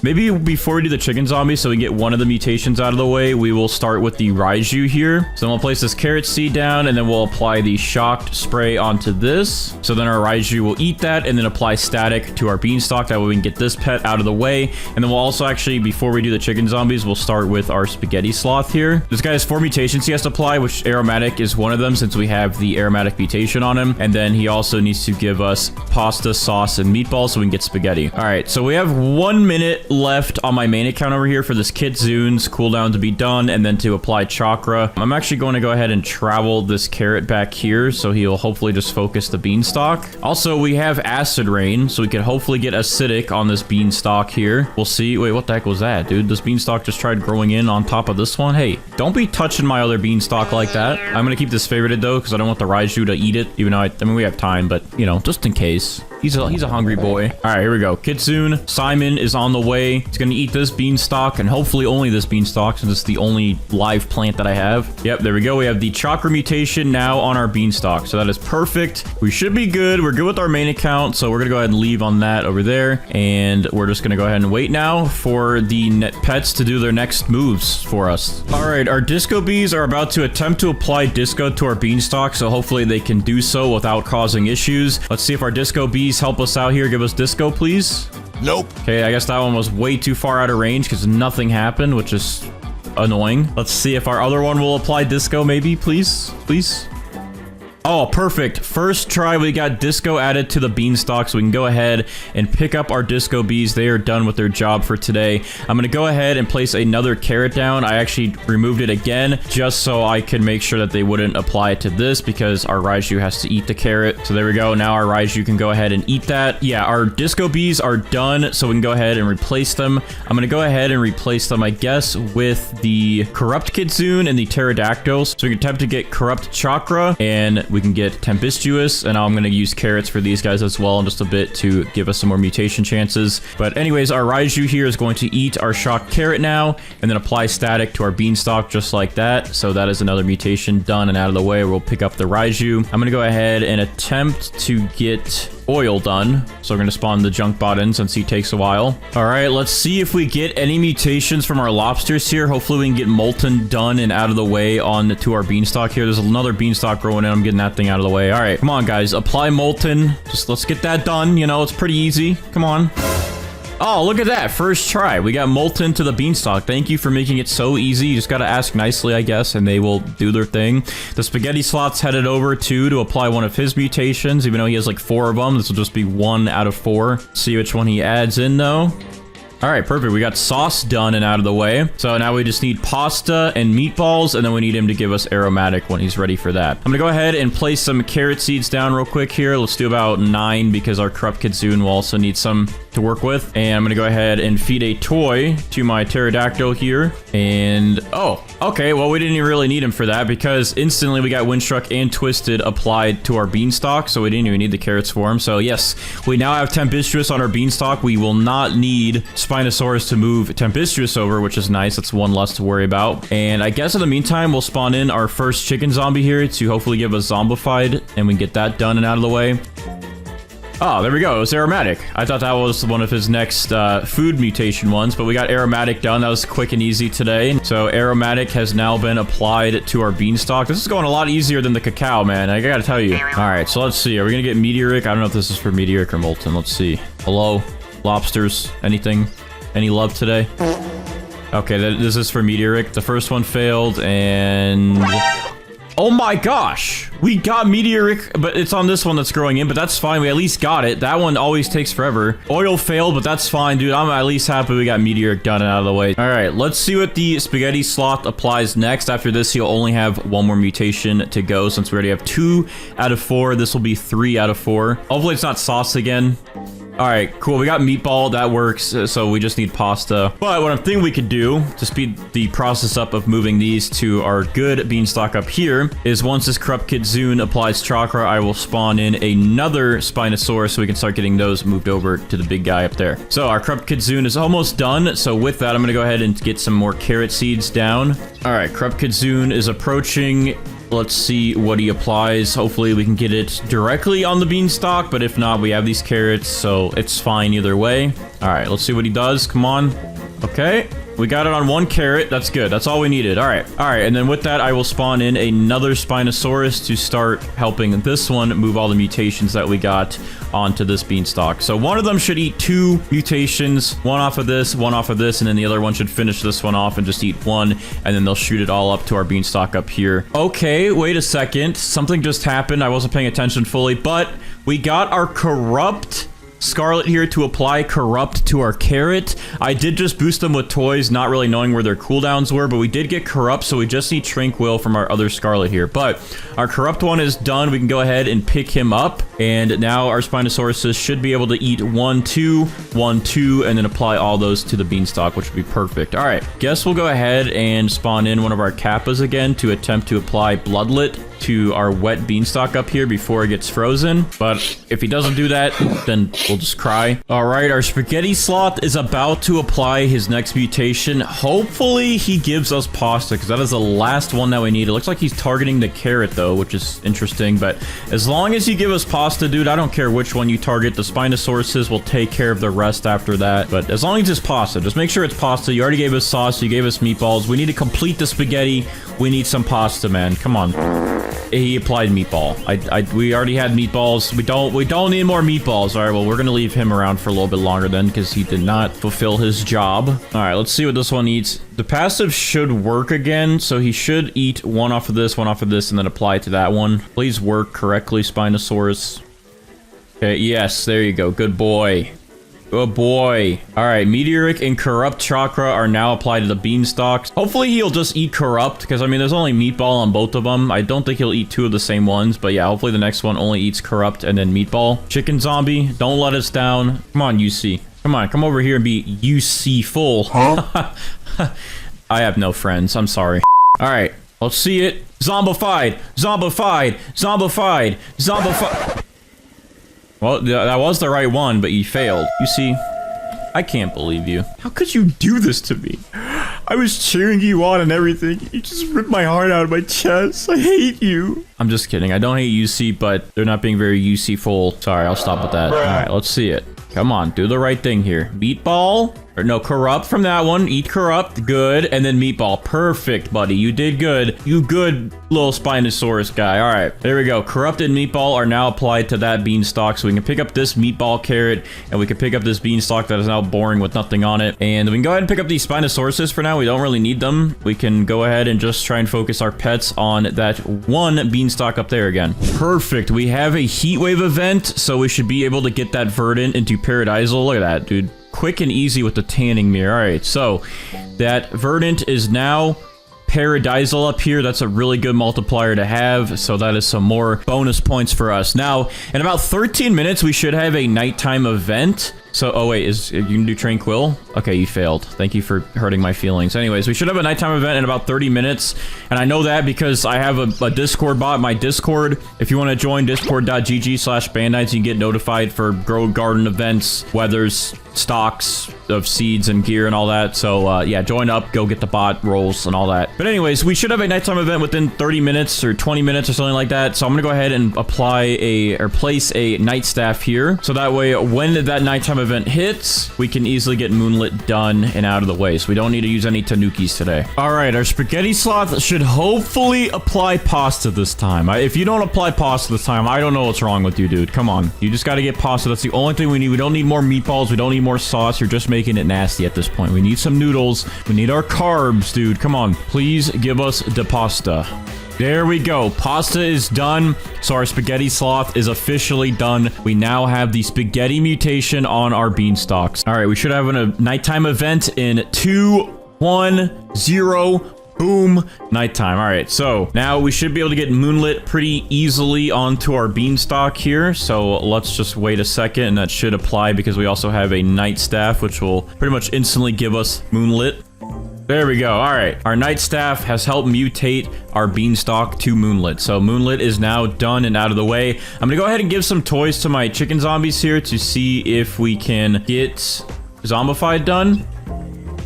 maybe before we do the chicken zombie, so we get one of the mutations out of the way, we will start with the Raiju here. So then we'll place this carrot seed down, and then we'll apply the shocked spray onto this. So then our Raiju will eat that and then apply static to our beanstalk. That way we can get this pet out of the way. And then we'll also actually, before we do the chicken zombies, we'll start with our spaghetti sloth here. This guy has 4 mutations he has to apply, which Aromatic is one of them since we have the Aromatic mutation on him. And then he also needs to give us pasta, sauce, and meatballs so we can get spaghetti. All right, so we have 1 minute left on my main account over here for this kitsune's cooldown to be done and then to apply chakra. I'm actually going to go ahead and travel this carrot back here so he'll hopefully just focus the beanstalk. Also, we have acid rain, so we can hopefully get acidic on this beanstalk here. We'll see. Wait, what the heck was that, dude? This beanstalk just tried growing in on top of this one. Hey, don't be touching my other beanstalk like that. I'm going to keep this favorited though because I don't want the Raiju to eat it, even though I mean, we have time, but you know, just in case. He's a hungry boy. All right, here we go. Kitsune Simon is on the way. He's gonna eat this beanstalk and hopefully only this beanstalk since it's the only live plant that I have. Yep, there we go. We have the chakra mutation now on our beanstalk. So that is perfect. We should be good. We're good with our main account. So we're gonna go ahead and leave on that over there. And we're just gonna go ahead and wait now for the pets to do their next moves for us. All right, our disco bees are about to attempt to apply disco to our beanstalk. So hopefully they can do so without causing issues. Let's see if our disco bees help us out here. Give us disco, please.
Nope.
Okay, I guess that one was way too far out of range because nothing happened, which is annoying. Let's see if our other one will apply disco, maybe, please. Please. Oh, perfect. First try, we got disco added to the beanstalk, so we can go ahead and pick up our disco bees. They are done with their job for today. I'm going to go ahead and place another carrot down. I actually removed it again just so I can make sure that they wouldn't apply it to this because our Raiju has to eat the carrot. So there we go. Now our Raiju can go ahead and eat that. Yeah, our disco bees are done, so we can go ahead and replace them. I'm going to go ahead and replace them, I guess, with the corrupt kitsune and the pterodactyls. So we can attempt to get corrupt chakra and we can get tempestuous, and I'm going to use carrots for these guys as well in just a bit to give us some more mutation chances. But anyways, our Raiju here is going to eat our shocked carrot now and then apply static to our beanstalk just like that. So that is another mutation done and out of the way. We'll pick up the Raiju. I'm going to go ahead and attempt to get oil done. So we're going to spawn the junk bot in since he takes a while. All right, let's see if we get any mutations from our lobsters here. Hopefully we can get molten done and out of the way on to our beanstalk here. There's another beanstalk growing in. I'm getting that thing out of the way. All right, come on guys, apply molten. Just let's get that done. You know, it's pretty easy. Come on. Oh, look at that. First try. We got molten to the beanstalk. Thank you for making it so easy. You just got to ask nicely, I guess, and they will do their thing. The spaghetti sloth's headed over to apply one of his mutations, even though he has like 4 of them. This will just be 1 out of 4. See which one he adds in, though. All right, perfect. We got sauce done and out of the way. So now we just need pasta and meatballs, and then we need him to give us aromatic when he's ready for that. I'm gonna go ahead and place some carrot seeds down real quick here. Let's do about 9 because our corrupt kitsune will also need some to work with. And I'm gonna go ahead and feed a toy to my pterodactyl here. And oh, okay, well, we didn't even really need him for that because instantly we got windstruck and twisted applied to our beanstalk, so we didn't even need the carrots for him. So yes, we now have tempestuous on our beanstalk. We will not need Spinosaurus to move tempestuous over, which is nice. That's one less to worry about. And I guess in the meantime, we'll spawn in our first chicken zombie here to hopefully give us zombified, and we can get that done and out of the way. Oh, there we go. It was Aromatic. I thought that was one of his next food mutation ones, but we got Aromatic done. That was quick and easy today. So Aromatic has now been applied to our beanstalk. This is going a lot easier than the cacao, man. I gotta tell you. All right, so let's see. Are we gonna get Meteoric? I don't know if this is for Meteoric or Molten. Let's see. Hello, lobsters. Anything? Any love today? Okay, this is for Meteoric. The first one failed, and... oh my gosh, we got Meteoric, but it's on this one that's growing in, but that's fine. We at least got it. That one always takes forever. Oil failed, but that's fine, dude. I'm at least happy we got Meteoric done and out of the way. All right, let's see what the spaghetti sloth applies next. After this, he'll only have 1 more mutation to go since we already have 2 out of 4. This will be 3 out of 4. Hopefully it's not sauce again. All right, cool. We got meatball. That works. So we just need pasta. But what I'm thinking we could do to speed the process up of moving these to our good beanstalk up here is once this corrupt kitsune applies chakra, I will spawn in another Spinosaurus so we can start getting those moved over to the big guy up there. So our corrupt kitsune is almost done. So with that, I'm going to go ahead and get some more carrot seeds down. All right, corrupt kitsune is approaching. Let's see what he applies. Hopefully we can get it directly on the beanstalk, but if not, we have these carrots, so it's fine either way. All right, let's see what he does. Come on. Okay, we got it on 1 carrot. That's good. That's all we needed. All right, and then with that, I will spawn in another Spinosaurus to start helping this one move all the mutations that we got onto this beanstalk. So one of them should eat 2 mutations, 1 off of this, 1 off of this, and then the other one should finish this one off and just eat 1, and then they'll shoot it all up to our beanstalk up here. Okay, wait a second. Something just happened. I wasn't paying attention fully, but we got our corrupt Scarlet here to apply corrupt to our carrot. I did just boost them with toys, not really knowing where their cooldowns were, but we did get corrupt, so we just need Tranquil from our other Scarlet here. But our corrupt one is done. We can go ahead and pick him up, and now our Spinosauruses should be able to eat 1, 2, 1, 2, and then apply all those to the beanstalk, which would be perfect. All right, guess we'll go ahead and spawn in one of our Kappas again to attempt to apply Bloodlet to our wet beanstalk up here before it gets frozen. But if he doesn't do that, then we'll just cry. All right, our spaghetti sloth is about to apply his next mutation. Hopefully he gives us pasta, because that is the last one that we need. It looks like he's targeting the carrot though, which is interesting. But as long as you give us pasta, dude, I don't care which one you target. The Spinosauruses will take care of the rest after that. But as long as it's pasta, just make sure it's pasta. You already gave us sauce, you gave us meatballs. We need to complete the spaghetti. We need some pasta, man. Come on. He applied meatball. We already had meatballs. We don't need more meatballs. All right, well, we're gonna leave him around for a little bit longer then, because he did not fulfill his job. All right, let's see what this one eats. The passive should work again, so he should eat 1 off of this, 1 off of this, and then apply it to that one. Please work correctly, Spinosaurus. Okay, yes, there you go. Good boy. Good boy. All right, Meteoric and Corrupt Chakra are now applied to the beanstalks. Hopefully he'll just eat Corrupt, because I mean, there's only Meatball on both of them. I don't think he'll eat 2 of the same ones, but yeah, hopefully the next one only eats Corrupt and then Meatball. Chicken Zombie, don't let us down. Come on, UC. Come on, come over here and be UC full. Huh? I have no friends. I'm sorry. All right, let's see it. Zombified, zombified, zombified, zombified. Well, that was the right one, but you failed. You see, I can't believe you. How could you do this to me? I was cheering you on and everything. You just ripped my heart out of my chest. I hate you. I'm just kidding. I don't hate UC, but they're not being very UC-ful. Sorry, I'll stop with that. All right, let's see it. Come on, do the right thing here. Meatball. Or no, Corrupt from that one. Eat Corrupt. Good. And then Meatball. Perfect, buddy. You did good. You good little Spinosaurus guy. All right. There we go. Corrupt and Meatball are now applied to that beanstalk. So we can pick up this Meatball carrot. And we can pick up this beanstalk that is now boring with nothing on it. And we can go ahead and pick up these Spinosauruses for now. We don't really need them. We can go ahead and just try and focus our pets on that one beanstalk up there again. Perfect. We have a heat wave event. So we should be able to get that verdant into Paradisal. Look at that, dude. quick and easy with the tanning mirror. All right, so that verdant is now paradisal up here. That's a really good multiplier to have, so that is some more bonus points for us. Now, in about 13 minutes, we should have a nighttime event. So, oh wait, you can do Tranquil? Okay, you failed. Thank you for hurting my feelings. Anyways, we should have a nighttime event in about 30 minutes. And I know that because I have a Discord bot, my Discord. If you want to join discord.gg/bandites, you can get notified for grow garden events, weathers, stocks of seeds and gear and all that. So, yeah, join up, go get the bot rolls and all that. But anyways, we should have a nighttime event within 30 minutes or 20 minutes or something like that. So I'm going to go ahead and place a night staff here. So that way, when that nighttime event hits, we can easily get moonlit done and out of the way, so we don't need to use any tanukis today. All right, our spaghetti sloth should hopefully apply pasta this time. If you don't apply pasta this time, I don't know what's wrong with you, dude. Come on, you just got to get pasta. That's the only thing we need. We don't need more meatballs, we don't need more sauce. You're just making it nasty at this point. We need some noodles, we need our carbs, dude. Come on, please give us the pasta. There we go. Pasta is done. So our spaghetti sloth is officially done. We now have the spaghetti mutation on our beanstalks. All right, we should have a nighttime event in 2, 1, 0. Boom. Nighttime. All right, so now we should be able to get moonlit pretty easily onto our beanstalk here. So let's just wait a second, and that should apply because we also have a night staff, which will pretty much instantly give us moonlit. There we go. All right. Our night staff has helped mutate our beanstalk to moonlit. So moonlit is now done and out of the way. I'm going to go ahead and give some toys to my chicken zombies here to see if we can get zombified done.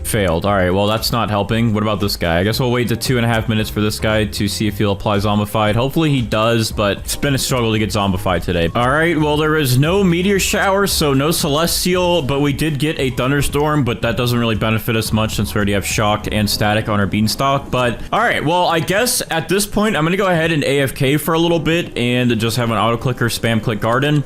Failed. All right, well, that's not helping. What about this guy? I guess we'll wait the 2.5 minutes for this guy to see if he'll apply zombified. Hopefully he does, but it's been a struggle to get zombified today. All right, well, there is no meteor shower, so no celestial, but we did get a thunderstorm, but that doesn't really benefit us much since we already have shocked and static on our beanstalk. But all right, well, I guess at this point, I'm going to go ahead and AFK for a little bit and just have an auto clicker spam click garden.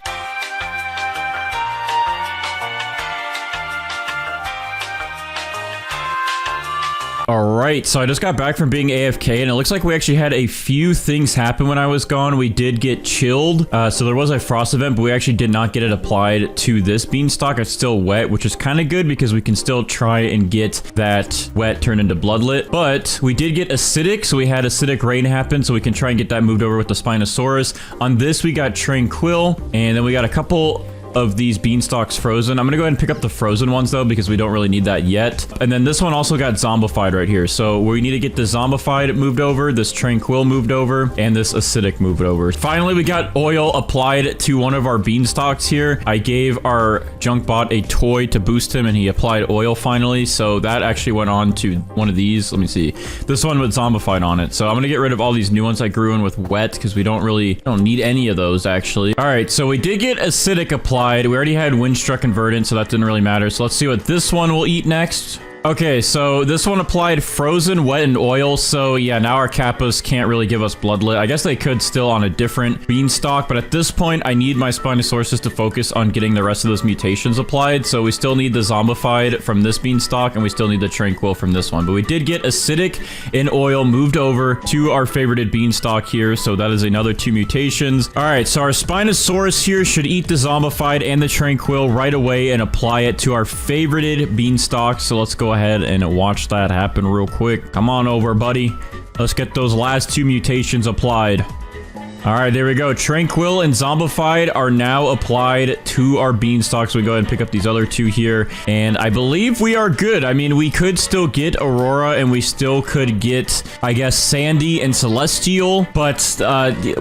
All right, so I just got back from being AFK, and it looks like we actually had a few things happen when I was gone. We did get chilled, so there was a frost event, but we actually did not get it applied to this beanstalk. It's still wet, which is kind of good because we can still try and get that wet turned into bloodlet. But we did get acidic, so we had acidic rain happen, so we can try and get that moved over with the Spinosaurus. On this, we got Tranquil, and then we got a couple of these beanstalks frozen. I'm gonna go ahead and pick up the frozen ones though, because we don't really need that yet. And then this one also got zombified right here. So we need to get the zombified moved over, this Tranquil moved over, and this acidic moved over. Finally, we got oil applied to one of our beanstalks here. I gave our junk bot a toy to boost him, and he applied oil finally. So that actually went on to one of these. Let me see. This one with zombified on it. So I'm gonna get rid of all these new ones I grew in with wet, because we don't need any of those actually. All right, so we did get acidic applied. We already had windstruck and verdant, so that didn't really matter. So let's see what this one will eat next. Okay, so this one applied frozen, wet, and oil. So yeah, now our kappas can't really give us bloodlet. I guess they could still on a different beanstalk, but at this point, I need my Spinosaurus to focus on getting the rest of those mutations applied. So we still need the zombified from this beanstalk, and we still need the Tranquil from this one. But we did get acidic and oil moved over to our favorited beanstalk here. So that is another 2 mutations. All right, so our Spinosaurus here should eat the zombified and the Tranquil right away and apply it to our favorited beanstalk. So let's go ahead and watch that happen real quick. Come on over, buddy. Let's get those last 2 mutations applied. All right, there we go. Tranquil and zombified are now applied to our beanstalks. We go ahead and pick up these other 2 here, and I believe we are good. I mean, we could still get Aurora, and we still could get, I guess, Sandy and Celestial, but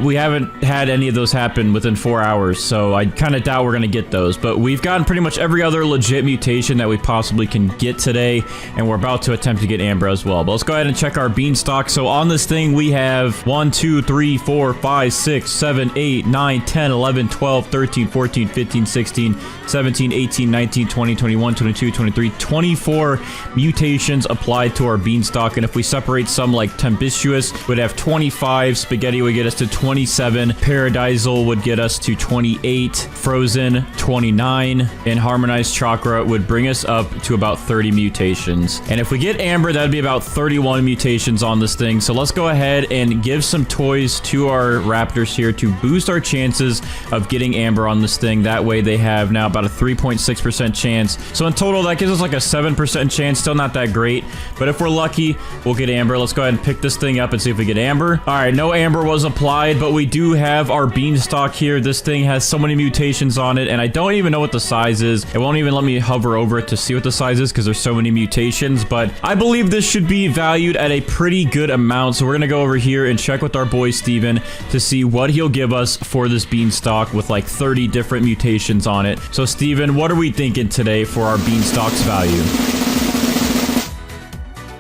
we haven't had any of those happen within 4 hours, so I kind of doubt we're going to get those. But we've gotten pretty much every other legit mutation that we possibly can get today, and we're about to attempt to get Amber as well. But let's go ahead and check our beanstalk. So on this thing, we have 1, 2, 3, 4, 5, 6, 7, 8, 9, 10, 11, 12, 13, 14, 15, 16, 17, 18, 19, 20, 21, 22, 23, 24 mutations applied to our beanstalk. And if we separate some like tempestuous, we'd have 25. Spaghetti would get us to 27. Paradisal would get us to 28. Frozen, 29. And harmonized chakra would bring us up to about 30 mutations. And if we get Amber, that'd be about 31 mutations on this thing. So let's go ahead and give some toys to our raptors here to boost our chances of getting amber on this thing. That way they have now about a 3.6% chance. So in total, that gives us like a 7% chance. Still not that great, but if we're lucky, we'll get amber. Let's go ahead and pick this thing up and see if we get amber. All right, no amber was applied, but we do have our beanstalk here. This thing has so many mutations on it, and I don't even know what the size is. It won't even let me hover over it to see what the size is because there's so many mutations, but I believe this should be valued at a pretty good amount. So we're gonna go over here and check with our boy Steven to see what he'll give us for this beanstalk with like 30 different mutations on it. So Steven, what are we thinking today for our beanstalk's value?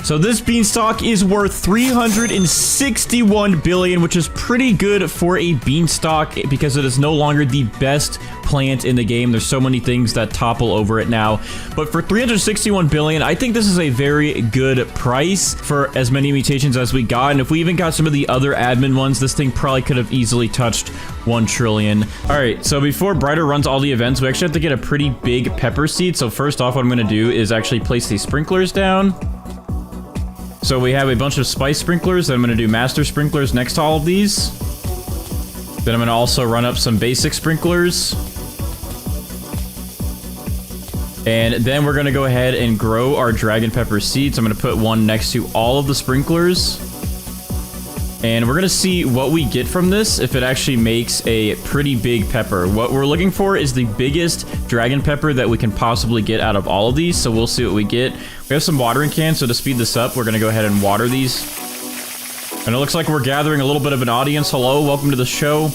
So this beanstalk is worth 361 billion, which is pretty good for a beanstalk because it is no longer the best plant in the game. There's so many things that topple over it now. But for 361 billion, I think this is a very good price for as many mutations as we got. And if we even got some of the other admin ones, this thing probably could have easily touched 1 trillion. All right, so before Brighter runs all the events, we actually have to get a pretty big pepper seed. So first off, what I'm going to do is actually place these sprinklers down. So we have a bunch of spice sprinklers. Then I'm going to do master sprinklers next to all of these. Then I'm going to also run up some basic sprinklers. And then we're going to go ahead and grow our dragon pepper seeds. I'm going to put one next to all of the sprinklers. And we're going to see what we get from this, if it actually makes a pretty big pepper. What we're looking for is the biggest dragon pepper that we can possibly get out of all of these. So we'll see what we get. We have some watering cans, so to speed this up, we're going to go ahead and water these. And it looks like we're gathering a little bit of an audience. Hello, welcome to the show.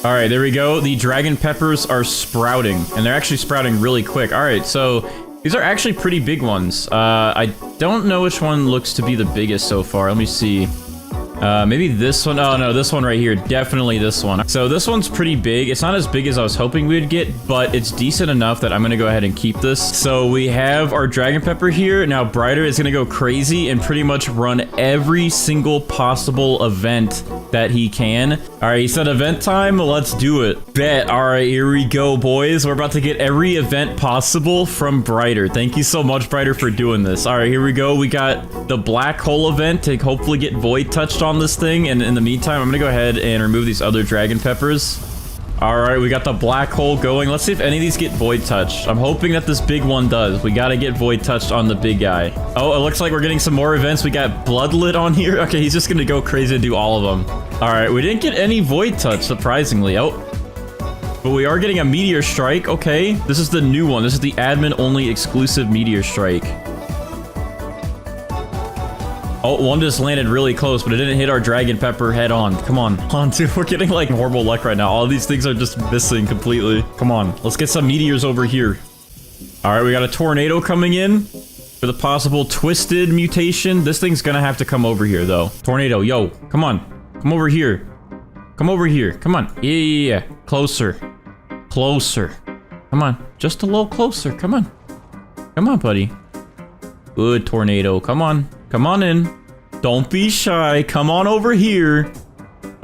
All right, there we go. The dragon peppers are sprouting, and they're actually sprouting really quick. All right, so these are actually pretty big ones. I don't know which one looks to be the biggest so far. Let me see. Maybe this one. Oh, no, this one right here. Definitely this one. So this one's pretty big. It's not as big as I was hoping we would get, but it's decent enough that I'm going to go ahead and keep this. So we have our dragon pepper here. Now, Brighter is going to go crazy and pretty much run every single possible event that he can. All right, he said event time. Let's do it. Bet. All right, here we go, boys. We're about to get every event possible from Brighter. Thank you so much, Brighter, for doing this. All right, here we go. We got the black hole event to hopefully get void touched on this thing, and in the meantime, I'm gonna go ahead and remove these other dragon peppers. All right, we got the black hole going. Let's see if any of these get void touched. I'm hoping that this big one does. We gotta get void touched on the big guy. Oh, it looks like we're getting some more events. We got bloodlet on here. Okay, he's just gonna go crazy and do all of them. All right, we didn't get any void touch, surprisingly. Oh, but we are getting a meteor strike. Okay, this is the new one. This is the admin only exclusive meteor strike. Oh, one just landed really close, but it didn't hit our dragon pepper head on. Come on. Come on, dude. We're getting like horrible luck right now. All these things are just missing completely. Come on. Let's get some meteors over here. All right, we got a tornado coming in for the possible twisted mutation. This thing's gonna have to come over here, though. Tornado, yo. Come on. Come over here. Come over here. Come on. Yeah. Closer. Closer. Come on. Just a little closer. Come on. Come on, buddy. Good tornado. Come on. Come on in. Don't be shy. Come on over here.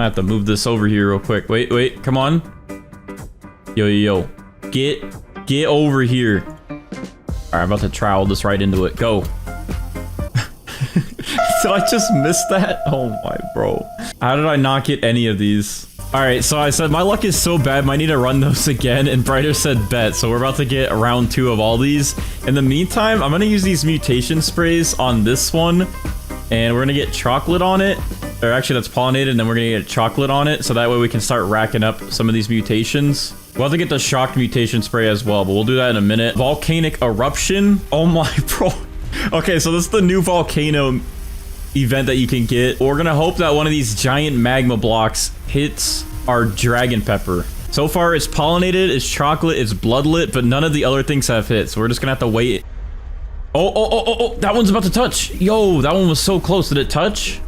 I have to move this over here real quick. Wait, wait. Come on. Yo, yo, yo. Get over here. All right, I'm about to trowel this right into it. Go. Did I just miss that? Oh my, bro. How did I not get any of these? All right, so I said my luck is so bad, might need to run those again, and Brighter said bet, so we're about to get round 2 of all these. In the meantime, I'm gonna use these mutation sprays on this one, and we're gonna get chocolate on it, or actually that's pollinated, and then we're gonna get chocolate on it, so that way we can start racking up some of these mutations. We'll have to get the shocked mutation spray as well, but we'll do that in a minute. Volcanic eruption. Oh my, bro. Okay, so this is the new volcano event that you can get. We're gonna hope that one of these giant magma blocks hits our dragon pepper. So far it's pollinated, it's chocolate, it's bloodlet, but none of the other things have hit, so we're just gonna have to wait. Oh, that one's about to touch. Yo, that one was so close. Did it touch?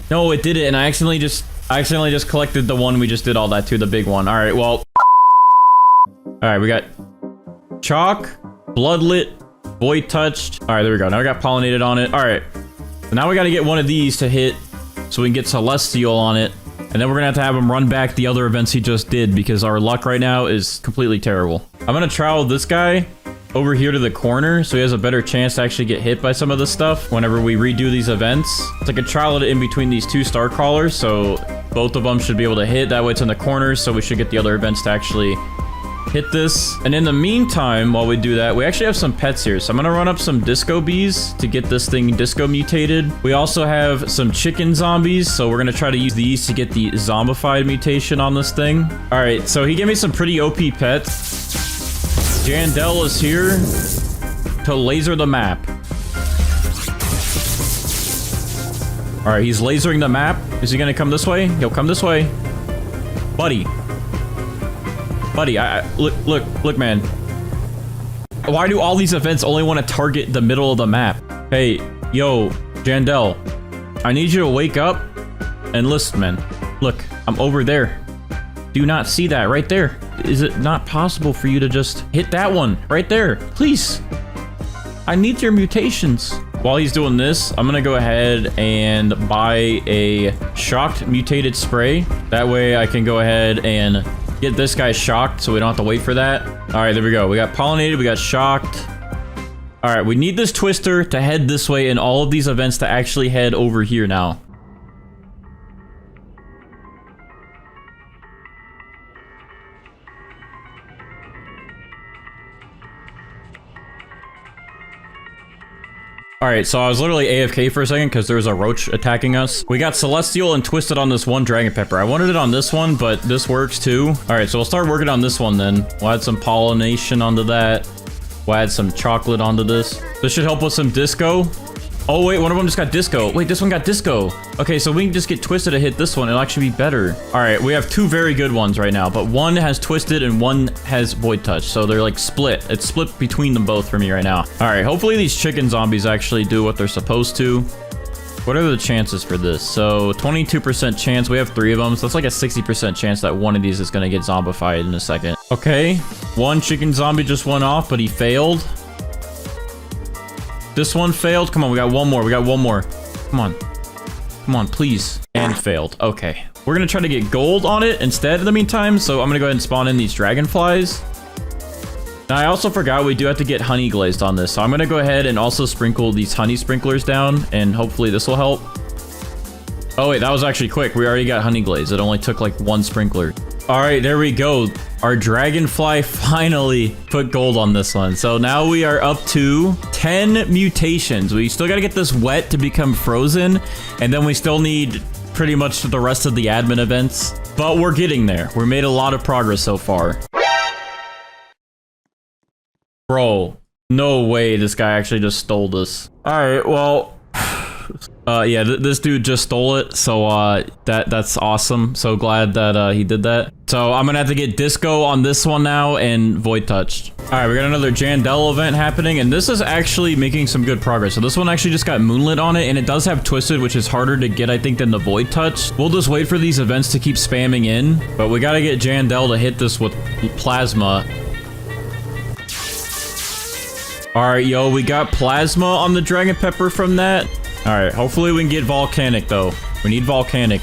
No, it didn't, and I accidentally just collected the one we just did all that to, the big one. All right, well, all right, we got chalk, bloodlet, void touched. All right, there we go. Now we got pollinated on it. All right. So now we got to get one of these to hit so we can get Celestial on it. And then we're going to have him run back the other events he just did because our luck right now is completely terrible. I'm going to trowel this guy over here to the corner so he has a better chance to actually get hit by some of this stuff whenever we redo these events. It's like a trial in between these two star crawlers, so both of them should be able to hit. That way it's in the corners, so we should get the other events to actually hit this. And in the meantime, while we do that, we actually have some pets here. So I'm gonna run up some disco bees to get this thing disco mutated. We also have some chicken zombies, so we're gonna try to use these to get the zombified mutation on this thing. All right, so he gave me some pretty OP pets. Jandel is here to laser the map. All right, he's lasering the map. Is he gonna come this way? He'll come this way. Buddy, look, man. Why do all these events only want to target the middle of the map? Hey, yo, Jandel, I need you to wake up and listen, man. Look, I'm over there. Do you not see that right there? Is it not possible for you to just hit that one right there? Please. I need your mutations. While he's doing this, I'm gonna go ahead and buy a shocked mutated spray. That way I can go ahead and get this guy shocked so we don't have to wait for that. All right, there we go. We got pollinated, we got shocked. All right, we need this twister to head this way and all of these events to actually head over here now. All right, so I was literally AFK for a second because there was a roach attacking us. We got Celestial and Twisted on this one Dragon Pepper. I wanted it on this one, but this works too. All right, so we'll start working on this one then. We'll add some pollination onto that. We'll add some chocolate onto this. This should help with some disco. Oh, wait, one of them just got disco. Wait, this one got disco. Okay, so we can just get Twisted to hit this one. It'll actually be better. All right, we have two very good ones right now, but one has Twisted and one has Void Touch. So they're like split. It's split between them both for me right now. All right, hopefully these chicken zombies actually do what they're supposed to. What are the chances for this? So 22% chance. We have 3 of them. So that's like a 60% chance that one of these is going to get zombified in a second. Okay, one chicken zombie just went off, but he failed. This one failed. Come on, we got one more. We got one more. Come on. Come on, please. And failed. Okay. We're going to try to get gold on it instead in the meantime. So I'm going to go ahead and spawn in these dragonflies. Now, I also forgot we do have to get honey glazed on this. So I'm going to go ahead and also sprinkle these honey sprinklers down. And hopefully this will help. Oh, wait, that was actually quick. We already got honey glazed. It only took like 1 sprinkler. All right, there we go. Our dragonfly finally put gold on this one. So now we are up to 10 mutations. We still got to get this wet to become frozen. And then we still need pretty much the rest of the admin events. But we're getting there. We made a lot of progress so far. Bro, no way this guy actually just stole this. All right, well... yeah, this dude just stole it, so that's awesome. So glad that he did that. So I'm gonna have to get disco on this one now and void touched. All right, we got another Jandel event happening, and this is actually making some good progress. So this one actually just got moonlit on it, and it does have twisted, which is harder to get, I think, than the void touch. We'll just wait for these events to keep spamming in, but we gotta get Jandel to hit this with plasma. All right, yo, we got plasma on the dragon pepper from that. All right, hopefully we can get volcanic though. We need volcanic.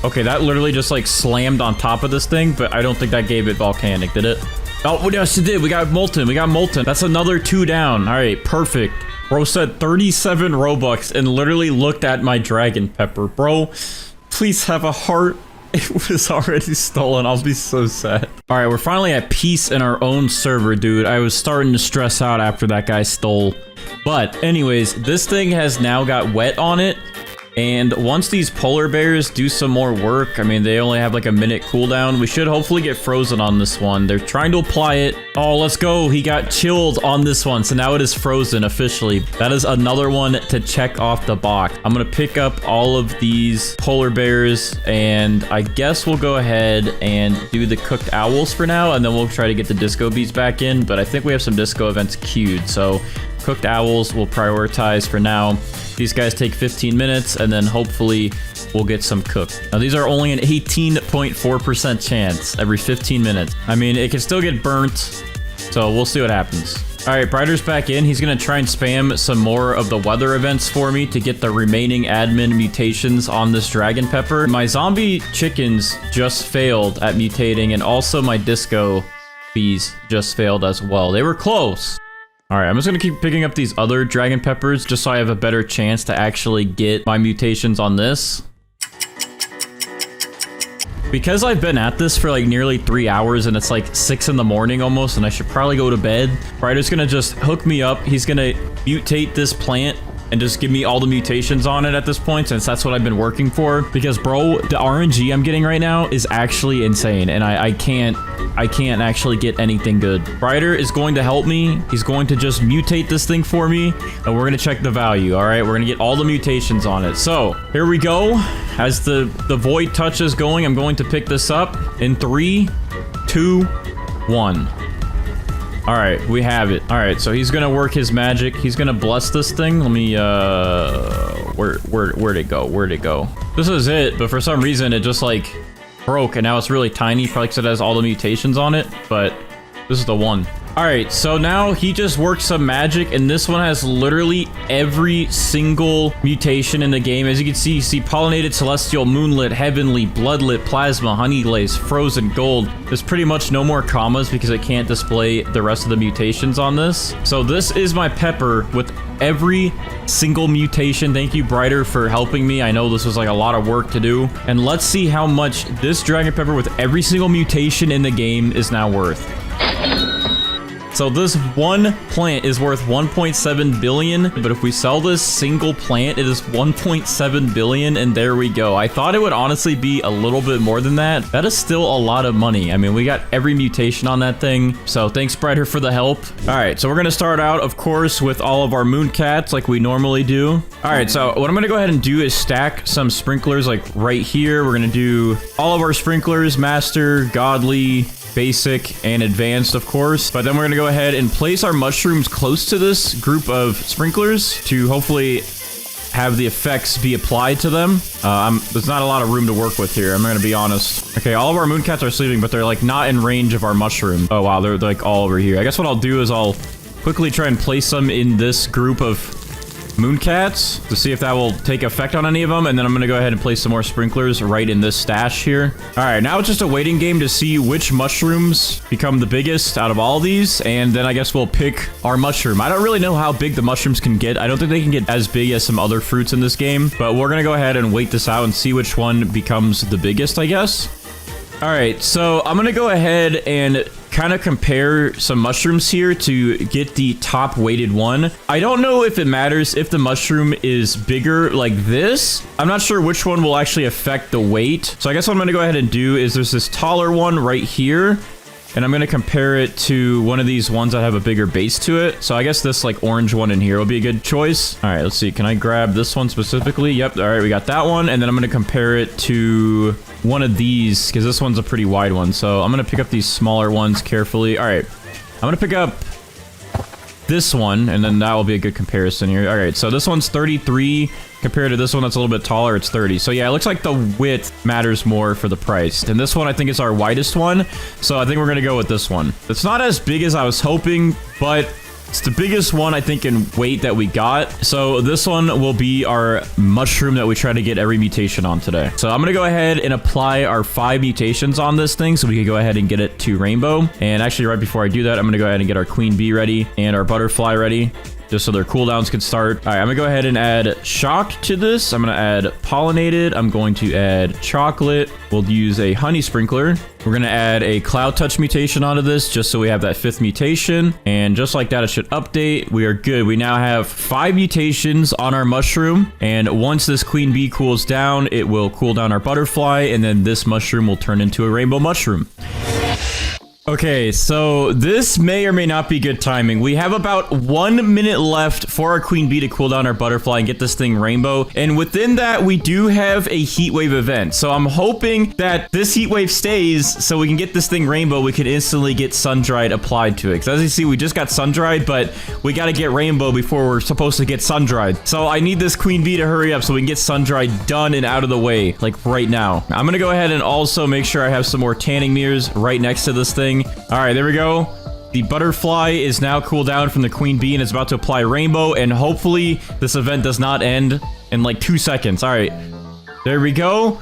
Okay, that literally just like slammed on top of this thing, but I don't think that gave it volcanic, did it? Oh, yes, it did. We got molten. We got molten. That's another 2 down. All right, perfect. Bro said 37 Robux and literally looked at my dragon pepper. Bro, please have a heart. It was already stolen. I'll be so sad. All right, we're finally at peace in our own server, dude. I was starting to stress out after that guy stole. But anyways, this thing has now got wet on it. And once these polar bears do some more work, I mean, they only have like a minute cooldown. We should hopefully get frozen on this one. They're trying to apply it. Oh, let's go. He got chilled on this one. So now it is frozen officially. That is another one to check off the box. I'm going to pick up all of these polar bears, and I guess we'll go ahead and do the cooked owls for now. And then we'll try to get the disco bees back in. But I think we have some disco events queued. So cooked owls we'll prioritize for now. These guys take 15 minutes, and then hopefully we'll get some cooked. Now, these are only an 18.4% chance every 15 minutes. I mean, it can still get burnt, so we'll see what happens. All right, Brighter's back in. He's going to try and spam some more of the weather events for me to get the remaining admin mutations on this dragon pepper. My zombie chickens just failed at mutating, and also my disco These just failed as well. They were close. All right, I'm just gonna keep picking up these other dragon peppers just so I have a better chance to actually get my mutations on this. Because I've been at this for like nearly 3 hours and it's like 6 in the morning almost and I should probably go to bed. Ryder's gonna just hook me up. He's gonna mutate this plant and just give me all the mutations on it at this point, since that's what I've been working for. Because bro, the RNG I'm getting right now is actually insane, and I can't actually get anything good. Ryder is going to help me. He's going to just mutate this thing for me, and we're gonna check the value. All right, we're gonna get all the mutations on it. So here we go. As the void touch is going, I'm going to pick this up in 3, 2, 1. All right, we have it. All right, so he's gonna work his magic. He's gonna bless this thing. Let me, where'd it go? Where'd it go? This is it, but for some reason it just like broke and now it's really tiny, probably because it has all the mutations on it, but this is the one. All right, so now he just worked some magic, and this one has literally every single mutation in the game. As you can see, you see pollinated, celestial, moonlit, heavenly, bloodlit, plasma, honey glaze, frozen, gold. There's pretty much no more commas because I can't display the rest of the mutations on this. So this is my pepper with every single mutation. Thank you, Brighter, for helping me. I know this was like a lot of work to do. And let's see how much this dragon pepper with every single mutation in the game is now worth. So this one plant is worth 1.7 billion, but if we sell this single plant, it is 1.7 billion, and there we go. I thought it would honestly be a little bit more than that. That is still a lot of money. I mean, we got every mutation on that thing, so thanks, Brighter, for the help. All right, so we're gonna start out, of course, with all of our moon cats like we normally do. All right, so what I'm gonna go ahead and do is stack some sprinklers like right here. We're gonna do all of our sprinklers, master, godly, basic, and advanced, of course. But then we're gonna go ahead and place our mushrooms close to this group of sprinklers to hopefully have the effects be applied to them. There's not a lot of room to work with here, I'm gonna be honest. Okay, all of our moon cats are sleeping, but they're like not in range of our mushroom. Oh wow, they're like all over here. I guess what I'll do is I'll quickly try and place them in this group of moon cats to see if that will take effect on any of them, and then I'm gonna go ahead and place some more sprinklers right in this stash here. All right, now it's just a waiting game to see which mushrooms become the biggest out of all these, and then I guess we'll pick our mushroom. I don't really know how big the mushrooms can get. I don't think they can get as big as some other fruits in this game, but we're gonna go ahead and wait this out and see which one becomes the biggest, I guess. All right, so I'm gonna go ahead and kind of compare some mushrooms here to get the top weighted one. I don't know if it matters if the mushroom is bigger like this. I'm not sure which one will actually affect the weight. So I guess what I'm gonna go ahead and do is there's this taller one right here, and I'm gonna compare it to one of these ones that have a bigger base to it. So I guess this like orange one in here will be a good choice. All right, let's see. Can I grab this one specifically? Yep. All right, we got that one. And then I'm gonna compare it to one of these because this one's a pretty wide one. So I'm gonna pick up these smaller ones carefully. All right, I'm gonna pick up this one, and then that will be a good comparison here. All right, so this one's 33 compared to this one that's a little bit taller. It's 30. So yeah, it looks like the width matters more for the price. And this one I think is our widest one, so I think we're gonna go with this one. It's not as big as I was hoping, but it's the biggest one I think in weight that we got. So this one will be our mushroom that we try to get every mutation on today. So I'm gonna go ahead and apply our 5 mutations on this thing so we can go ahead and get it to rainbow. And actually right before I do that, I'm gonna go ahead and get our queen bee ready and our butterfly ready, just so their cooldowns can start. All right, I'm gonna go ahead and add shock to this. I'm gonna add pollinated. I'm going to add chocolate. We'll use a honey sprinkler. We're gonna add a cloud touch mutation onto this just so we have that 5th mutation. And just like that, it should update. We are good. We now have 5 mutations on our mushroom. And once this queen bee cools down, it will cool down our butterfly, and then this mushroom will turn into a rainbow mushroom. Okay, so this may or may not be good timing. We have about 1 minute left for our queen bee to cool down our butterfly and get this thing rainbow. And within that, we do have a heat wave event. So I'm hoping that this heat wave stays so we can get this thing rainbow. We can instantly get sun-dried applied to it. Because as you see, we just got sun-dried, but we got to get rainbow before we're supposed to get sun-dried. So I need this queen bee to hurry up so we can get sun-dried done and out of the way, like right now. I'm going to go ahead and also make sure I have some more tanning mirrors right next to this thing. All right, there we go. The butterfly is now cooled down from the queen bee and is about to apply rainbow, and hopefully this event does not end in like 2 seconds. All right, there we go.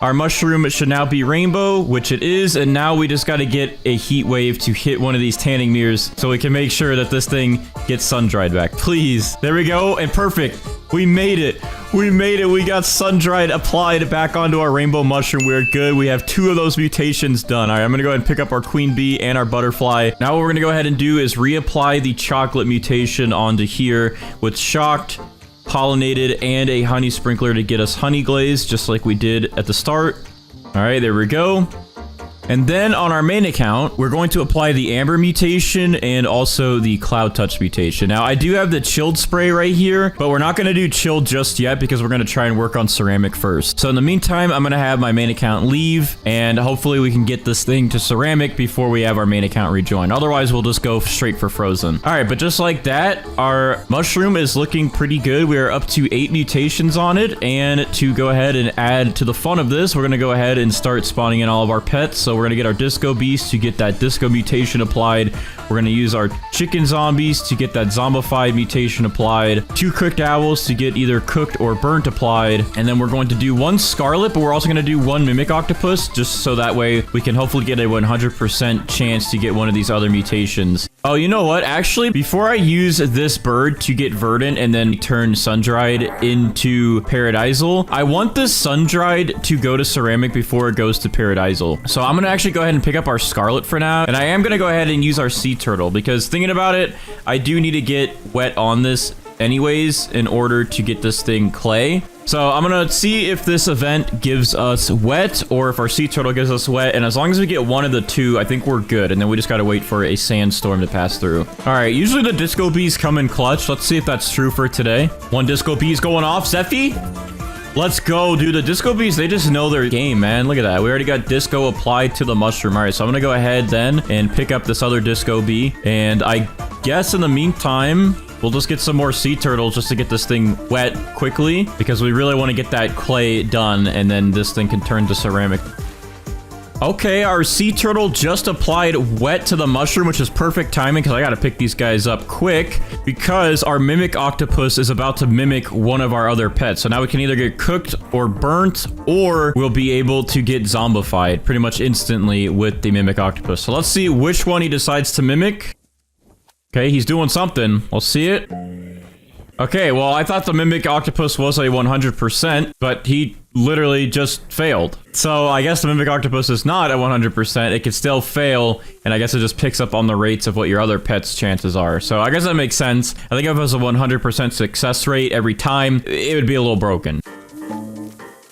Our mushroom should now be rainbow, which it is, and now we just got to get a heat wave to hit one of these tanning mirrors so we can make sure that this thing gets sun-dried back. Please. There we go, and perfect. We made it. We made it. We got sun-dried applied back onto our rainbow mushroom. We're good. We have 2 of those mutations done. All right, I'm going to go ahead and pick up our queen bee and our butterfly. Now what we're going to go ahead and do is reapply the chocolate mutation onto here with shocked, pollinated, and a honey sprinkler to get us honey glaze, just like we did at the start. All right, there we go. And then on our main account, we're going to apply the Amber mutation and also the Cloud Touch mutation. Now, I do have the chilled spray right here, but we're not going to do chilled just yet because we're going to try and work on ceramic first. So in the meantime, I'm going to have my main account leave, and hopefully we can get this thing to ceramic before we have our main account rejoin. Otherwise, we'll just go straight for frozen. All right, but just like that, our mushroom is looking pretty good. We are up to 8 mutations on it, and to go ahead and add to the fun of this, we're going to go ahead and start spawning in all of our pets. So we're going to get our disco beast to get that disco mutation applied. We're going to use our chicken zombies to get that zombified mutation applied. 2 cooked owls to get either cooked or burnt applied. And then we're going to do 1 scarlet, but we're also going to do 1 mimic octopus, just so that way we can hopefully get a 100% chance to get one of these other mutations. Oh, you know what? Actually, before I use this bird to get verdant and then turn sun-dried into paradisal, I want this sun-dried to go to ceramic before it goes to paradisal. So I'm going to actually go ahead and pick up our scarlet for now. And I am going to go ahead and use our sea turtle because thinking about it, I do need to get wet on this anyways in order to get this thing clay. So I'm going to see if this event gives us wet or if our sea turtle gives us wet. And as long as we get one of the 2, I think we're good. And then we just got to wait for a sandstorm to pass through. All right. Usually the disco bees come in clutch. Let's see if that's true for today. 1 disco bee's going off. Zephy? Let's go, dude. The disco bees, they just know their game, man. Look at that. We already got disco applied to the mushroom. All right. So I'm going to go ahead then and pick up this other disco bee. And I guess in the meantime, we'll just get some more sea turtles just to get this thing wet quickly because we really want to get that clay done and then this thing can turn to ceramic. Okay, our sea turtle just applied wet to the mushroom, which is perfect timing because I got to pick these guys up quick because our mimic octopus is about to mimic one of our other pets. So now we can either get cooked or burnt, or we'll be able to get zombified pretty much instantly with the mimic octopus. So let's see which one he decides to mimic. Okay, he's doing something. We'll see it. Okay, well, I thought the mimic octopus was a 100%, but he literally just failed. So I guess the mimic octopus is not a 100%. It could still fail, and I guess it just picks up on the rates of what your other pet's chances are. So I guess that makes sense. I think if it was a 100% success rate every time, it would be a little broken.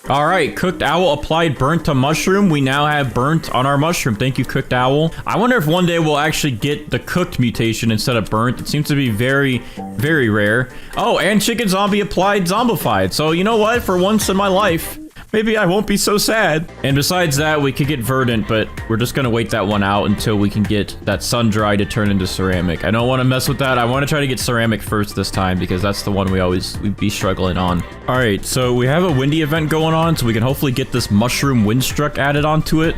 All right, cooked owl applied burnt to mushroom. We now have burnt on our mushroom. Thank you, cooked owl. I wonder if one day we'll actually get the cooked mutation instead of burnt. It seems to be very, very rare. Oh, and chicken zombie applied zombified. So you know what? For once in my life, maybe I won't be so sad. And besides that, we could get verdant, but we're just gonna wait that one out until we can get that sun dry to turn into ceramic. I don't want to mess with that. I want to try to get ceramic first this time because that's the one we'd be struggling on. All right, so we have a windy event going on, so we can hopefully get this mushroom windstruck added onto it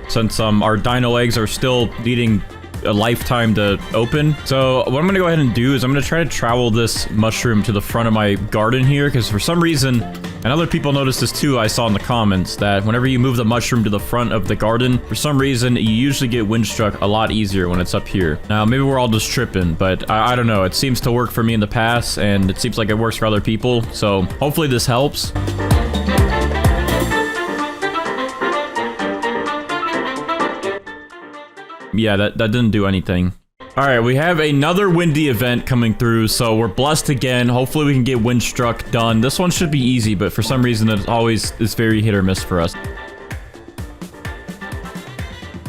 since our dino eggs are still needing a lifetime to open. So what I'm gonna go ahead and do is I'm gonna try to travel this mushroom to the front of my garden here because for some reason, and other people noticed this too, I saw in the comments, that whenever you move the mushroom to the front of the garden, for some reason, you usually get windstruck a lot easier when it's up here. Now, maybe we're all just tripping, but I don't know. It seems to work for me in the past, and it seems like it works for other people. So hopefully this helps. Yeah, that didn't do anything. All right, we have another windy event coming through, so we're blessed again. Hopefully we can get windstruck done. This one should be easy, but for some reason it always is very hit or miss for us.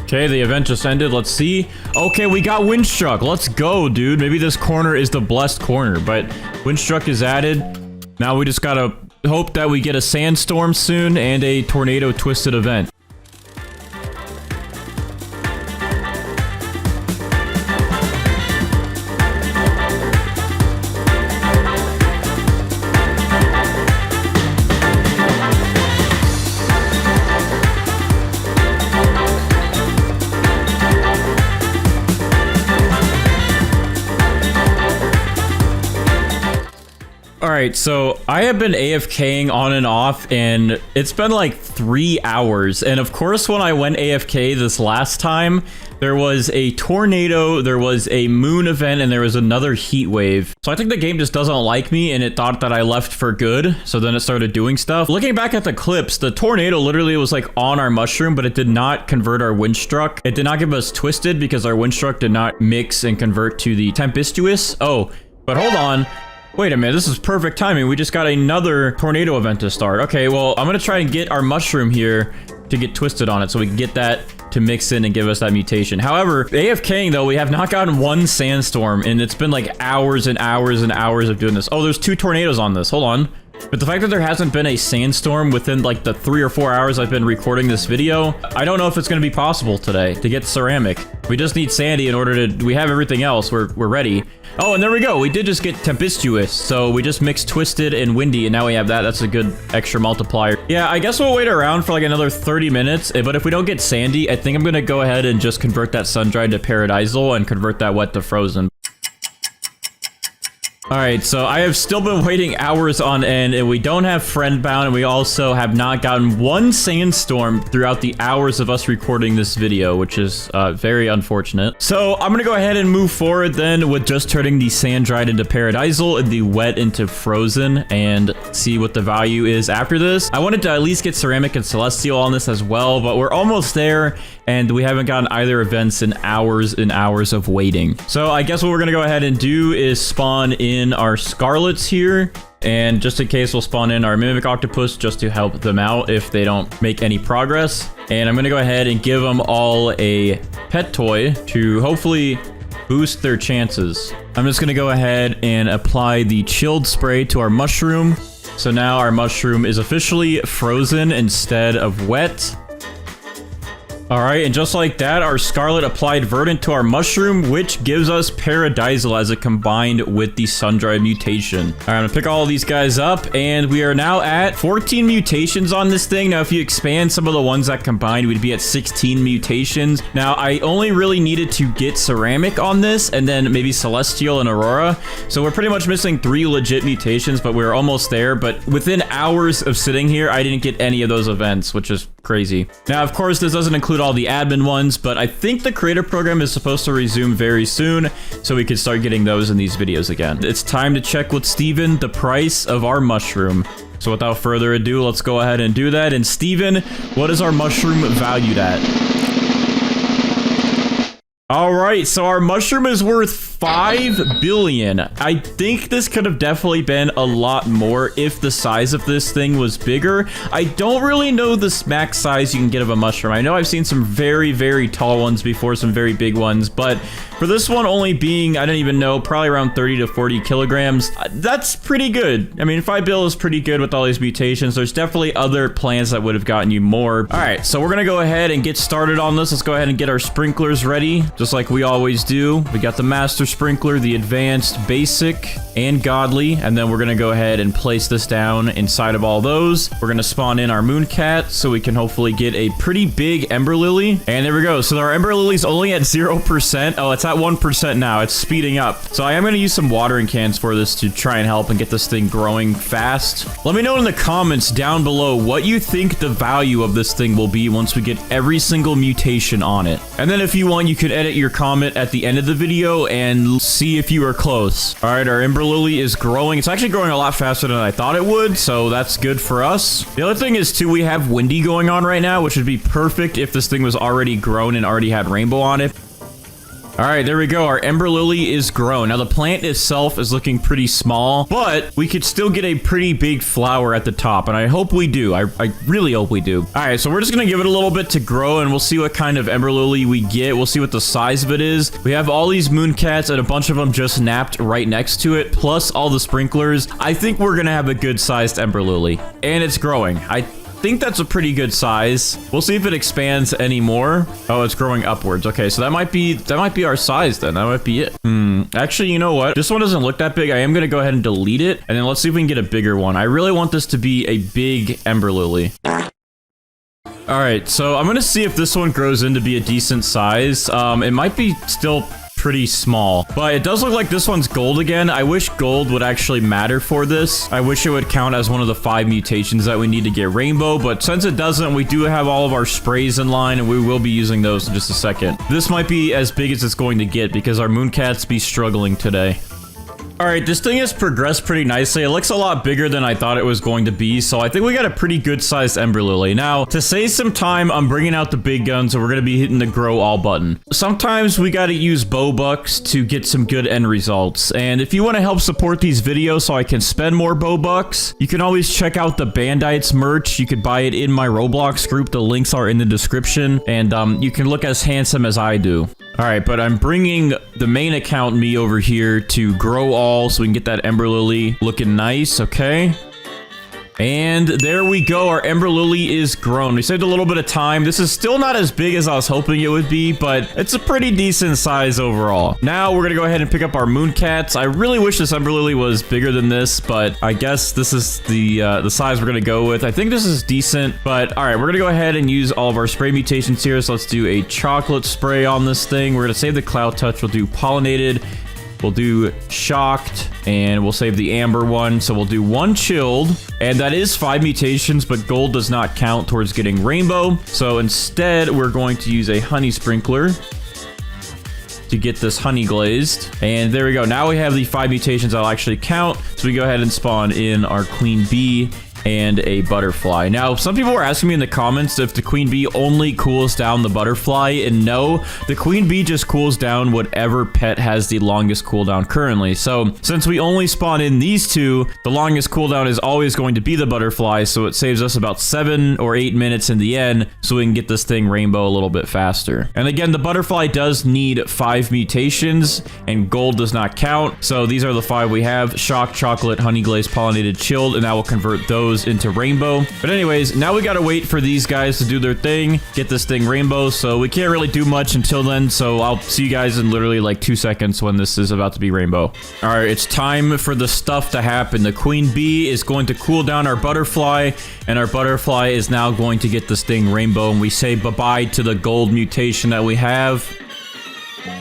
Okay, the event just ended. Let's see. Okay, we got windstruck. Let's go, dude. Maybe this corner is the blessed corner, but windstruck is added. Now we just gotta hope that we get a sandstorm soon and a tornado twisted event. right, so I have been AFKing on and off, and it's been like 3 hours. And of course, when I went AFK this last time, there was a tornado, there was a moon event, and there was another heat wave. So I think the game just doesn't like me, and it thought that I left for good. So then it started doing stuff. Looking back at the clips, the tornado literally was like on our mushroom, but it did not convert our windstruck. It did not give us twisted because our windstruck did not mix and convert to the tempestuous. Oh, but hold on. Wait a minute, this is perfect timing. We just got another tornado event to start. Okay, well, I'm gonna try and get our mushroom here to get twisted on it so we can get that to mix in and give us that mutation. However, AFKing though, we have not gotten one sandstorm, and it's been like hours and hours and hours of doing this. Oh, there's 2 tornadoes on this. Hold on. But the fact that there hasn't been a sandstorm within like the 3 or 4 hours I've been recording this video, I don't know if it's going to be possible today to get ceramic. We just need sandy in order to... We have everything else. We're ready. Oh, and there we go. We did just get tempestuous. So we just mixed twisted and windy, and now we have that. That's a good extra multiplier. Yeah, I guess we'll wait around for like another 30 minutes. But if we don't get sandy, I think I'm going to go ahead and just convert that sun-dried to paradisal and convert that wet to frozen. Alright, so I have still been waiting hours on end, and we don't have friend-bound, and we also have not gotten one sandstorm throughout the hours of us recording this video, which is very unfortunate. So I'm gonna go ahead and move forward then with just turning the sand-dried into paradisal and the wet into frozen, and see what the value is after this. I wanted to at least get ceramic and celestial on this as well, but we're almost there, and we haven't gotten either events in hours and hours of waiting. So I guess what we're gonna go ahead and do is spawn in our scarlets here, and just in case we'll spawn in our mimic octopus just to help them out if they don't make any progress. And I'm gonna go ahead and give them all a pet toy to hopefully boost their chances. I'm just gonna go ahead and apply the chilled spray to our mushroom. So now our mushroom is officially frozen instead of wet. Alright, and just like that, our Scarlet applied Verdant to our mushroom, which gives us Paradisal as it combined with the Sun-Dried mutation. Alright, I'm gonna pick all of these guys up, and we are now at 14 mutations on this thing. Now, if you expand some of the ones that combined, we'd be at 16 mutations. Now, I only really needed to get Ceramic on this, and then maybe Celestial and Aurora. So we're pretty much missing 3 legit mutations, but we're almost there. But within hours of sitting here, I didn't get any of those events, which is crazy. Now, of course, this doesn't include all the admin ones, but I think the creator program is supposed to resume very soon, so we can start getting those in these videos again. It's time to check with Steven the price of our mushroom. So without further ado, let's go ahead and do that. And Steven, what is our mushroom valued at? All right, so our mushroom is worth 5 billion. I think this could have definitely been a lot more if the size of this thing was bigger. I don't really know the max size you can get of a mushroom. I know I've seen some very, very tall ones before, some very big ones, but for this one only being, I don't even know, probably around 30 to 40 kilograms, that's pretty good. I mean, 5 bill is pretty good with all these mutations. There's definitely other plants that would have gotten you more. All right, so we're gonna go ahead and get started on this. Let's go ahead and get our sprinklers ready, just like we always do. We got the master sprinkler, the advanced, basic, and godly, and then we're gonna go ahead and place this down inside of all those. We're gonna spawn in our mooncat so we can hopefully get a pretty big ember lily. And there we go. So our ember lily's only at 0%. Oh, it's at 1% now. It's speeding up. So I am gonna use some watering cans for this to try and help and get this thing growing fast. Let me know in the comments down below what you think the value of this thing will be once we get every single mutation on it. And then if you want, you could edit your comment at the end of the video and see if you are close. All right, our ember lily is growing. It's actually growing a lot faster than I thought it would, so that's good for us. The other thing is too, we have windy going on right now, which would be perfect if this thing was already grown and already had rainbow on it. All right, there we go. Our ember lily is grown. Now, the plant itself is looking pretty small, but we could still get a pretty big flower at the top, and I hope we do. I really hope we do. All right, so we're just gonna give it a little bit to grow, and we'll see what kind of ember lily we get. We'll see what the size of it is. We have all these mooncats, and a bunch of them just napped right next to it, plus all the sprinklers. I think we're gonna have a good-sized ember lily, and it's growing. I think that's a pretty good size. We'll see if it expands anymore. Oh, it's growing upwards. Okay, so that might be our size then. That might be it. Actually, you know what? This one doesn't look that big. I am gonna go ahead and delete it, and then let's see if we can get a bigger one. I really want this to be a big ember lily. All right, so I'm gonna see if this one grows into be a decent size. It might be still pretty small. But it does look like this one's gold again. I wish gold would actually matter for this. I wish it would count as one of the 5 mutations that we need to get rainbow. But since it doesn't, we do have all of our sprays in line, and we will be using those in just a second. This might be as big as it's going to get because our mooncats be struggling today. All right, this thing has progressed pretty nicely. It looks a lot bigger than I thought it was going to be, so I think we got a pretty good sized Ember Lily. Now, to save some time, I'm bringing out the big guns, and we're gonna be hitting the grow all button. Sometimes we gotta use bow bucks to get some good end results, and if you want to help support these videos so I can spend more bow bucks, you can always check out the Bandites merch. You could buy it in my Roblox group. The links are in the description, and you can look as handsome as I do. All right, but I'm bringing the main account me over here to grow all so we can get that Ember Lily looking nice, okay? And there we go. Our Ember Lily is grown. We saved a little bit of time. This is still not as big as I was hoping it would be, but it's a pretty decent size overall. Now we're gonna go ahead and pick up our mooncats. I really wish this Ember Lily was bigger than this, but I guess this is the size we're gonna go with. I think this is decent, but all right, we're gonna go ahead and use all of our spray mutations here. So let's do a chocolate spray on this thing. We're gonna save the cloud touch. We'll do pollinated. We'll do shocked, and we'll save the amber one. So we'll do 1 chilled, and that is 5 mutations, but gold does not count towards getting rainbow. So instead, we're going to use a honey sprinkler to get this honey glazed. And there we go. Now we have the 5 mutations that'll actually count. So we go ahead and spawn in our queen bee and a butterfly. Now, some people were asking me in the comments if the queen bee only cools down the butterfly, and no, the queen bee just cools down whatever pet has the longest cooldown currently. So since we only spawn in these 2, the longest cooldown is always going to be the butterfly, so it saves us about 7 or 8 minutes in the end, so we can get this thing rainbow a little bit faster. And again, the butterfly does need 5 mutations, and gold does not count. So these are the 5 we have: shock, chocolate, honey glaze, pollinated, chilled, and that will convert those into rainbow. But anyways, now we gotta wait for these guys to do their thing, get this thing rainbow, so we can't really do much until then. So I'll see you guys in literally like 2 seconds when this is about to be rainbow. All right, it's time for the stuff to happen. The queen bee is going to cool down our butterfly, and our butterfly is now going to get this thing rainbow, and we say bye-bye to the gold mutation that we have.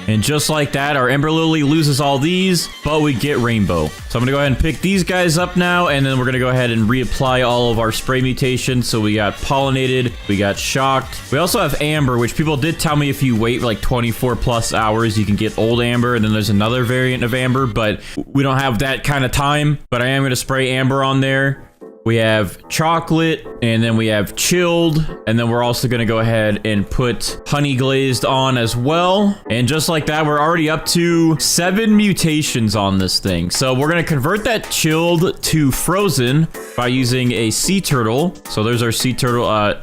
And just like that, our Ember Lily loses all these, but we get rainbow. So I'm gonna go ahead and pick these guys up now, and then we're gonna go ahead and reapply all of our spray mutations. So we got pollinated, we got shocked. We also have amber, which people did tell me if you wait like 24 plus hours, you can get old amber, and then there's another variant of amber, but we don't have that kind of time. But I am gonna spray amber on there. We have chocolate, and then we have chilled, and then we're also gonna go ahead and put honey glazed on as well. And just like that, we're already up to 7 mutations on this thing. So we're gonna convert that chilled to frozen by using a sea turtle. So there's our sea turtle.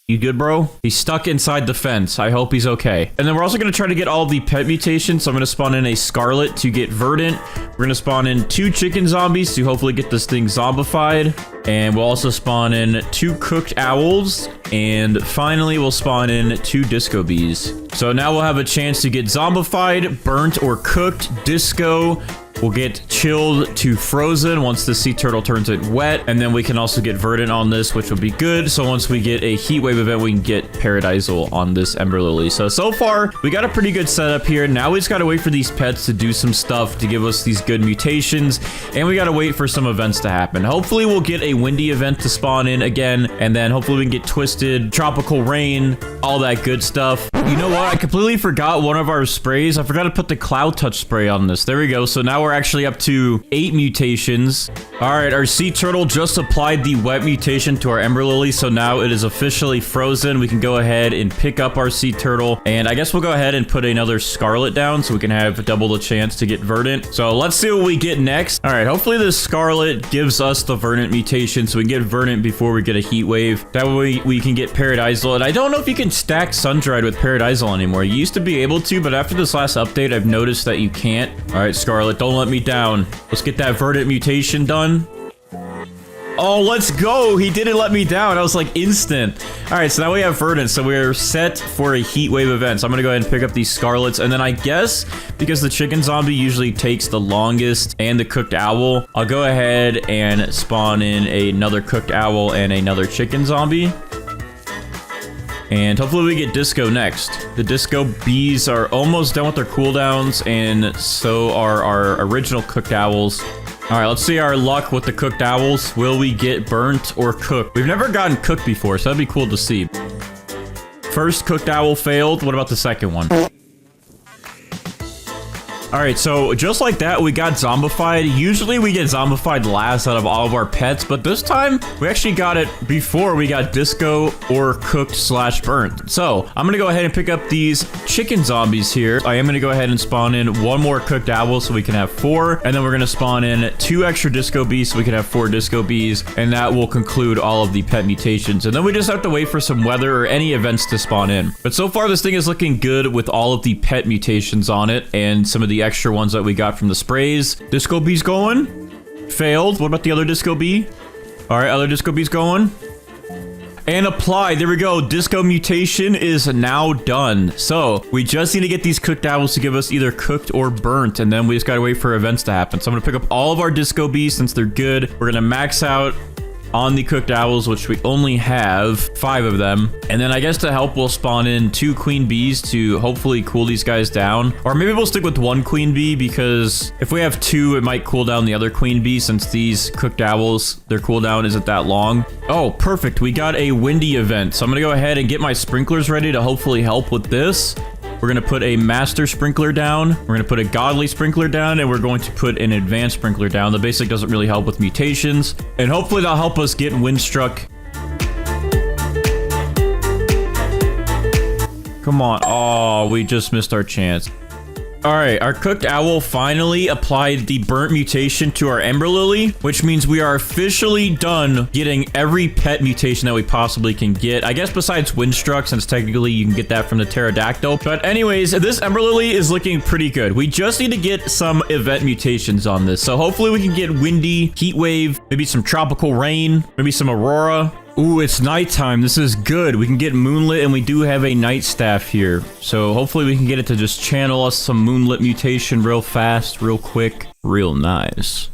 You good, bro? He's stuck inside the fence. I hope he's okay. And then we're also going to try to get all the pet mutations. So I'm going to spawn in a scarlet to get verdant. We're going to spawn in 2 chicken zombies to hopefully get this thing zombified. And we'll also spawn in 2 cooked owls. And finally, we'll spawn in 2 disco bees. So now we'll have a chance to get zombified, burnt, or cooked disco. We'll get chilled to frozen once the sea turtle turns it wet, and then we can also get verdant on this, which will be good. So once we get a heat wave event, we can get paradisal on this Ember Lily. So far, we got a pretty good setup here. Now we just gotta wait for these pets to do some stuff to give us these good mutations, and we gotta wait for some events to happen. Hopefully, we'll get a windy event to spawn in again, and then hopefully we can get twisted, tropical rain, all that good stuff. You know what? I completely forgot one of our sprays. I forgot to put the cloud touch spray on this. There we go. So now we're actually up to 8 mutations. All right, our sea turtle just applied the wet mutation to our Ember Lily, so now it is officially frozen. We can go ahead and pick up our sea turtle, and I guess we'll go ahead and put another scarlet down so we can have double the chance to get verdant. So let's see what we get next. All right, hopefully this scarlet gives us the verdant mutation so we can get verdant before we get a heat wave. That way we can get paradisal, and I don't know if you can stack sun-dried with paradisal anymore. You used to be able to, but after this last update, I've noticed that you can't. All right, Scarlet, don't let me down. Let's get that verdant mutation done. Oh, let's go. He didn't let me down. I was like instant. All right, so now we have verdant. So we're set for a heat wave event. So I'm going to go ahead and pick up these scarlets. And then I guess because the chicken zombie usually takes the longest and the cooked owl, I'll go ahead and spawn in another cooked owl and another chicken zombie. And hopefully we get disco next. The disco bees are almost done with their cooldowns, and so are our original cooked owls. All right, let's see our luck with the cooked owls. Will we get burnt or cooked? We've never gotten cooked before, so that'd be cool to see. First cooked owl failed. What about the second one? All right, so just like that, we got zombified. Usually we get zombified last out of all of our pets, but this time we actually got it before we got disco or cooked slash burnt. So I'm gonna go ahead and pick up these chicken zombies here. I am gonna go ahead and spawn in one more cooked owl so we can have 4, and then we're gonna spawn in 2 extra disco bees so we can have 4 disco bees, and that will conclude all of the pet mutations. And then we just have to wait for some weather or any events to spawn in. But so far this thing is looking good with all of the pet mutations on it and some of the extra ones that we got from the sprays. Disco bees going. Failed. What about the other disco bee? All right, other disco bees going. And apply. There we go. Disco mutation is now done. So we just need to get these cooked owls to give us either cooked or burnt, and then we just gotta wait for events to happen. So I'm gonna pick up all of our disco bees since they're good. We're gonna max out on the cooked owls, which we only have 5 of them. And then I guess to help, we'll spawn in 2 queen bees to hopefully cool these guys down. Or maybe we'll stick with 1 queen bee, because if we have 2, it might cool down the other queen bee, since these cooked owls, their cooldown isn't that long. Oh, perfect. We got a windy event. So I'm gonna go ahead and get my sprinklers ready to hopefully help with this. We're going to put a master sprinkler down. We're going to put a godly sprinkler down, and we're going to put an advanced sprinkler down. The basic doesn't really help with mutations, and hopefully that'll help us get windstruck. Come on. Oh, we just missed our chance. All right, our cooked owl finally applied the burnt mutation to our Ember Lily, which means we are officially done getting every pet mutation that we possibly can get. I guess besides Windstruck, since technically you can get that from the Pterodactyl. But anyways, this Ember Lily is looking pretty good. We just need to get some event mutations on this. So hopefully we can get Windy, Heat Wave, maybe some Tropical Rain, maybe some Aurora. Ooh, it's nighttime. This is good. We can get Moonlit, and we do have a Night Staff here. So hopefully we can get it to just channel us some Moonlit mutation real fast, real quick, real nice.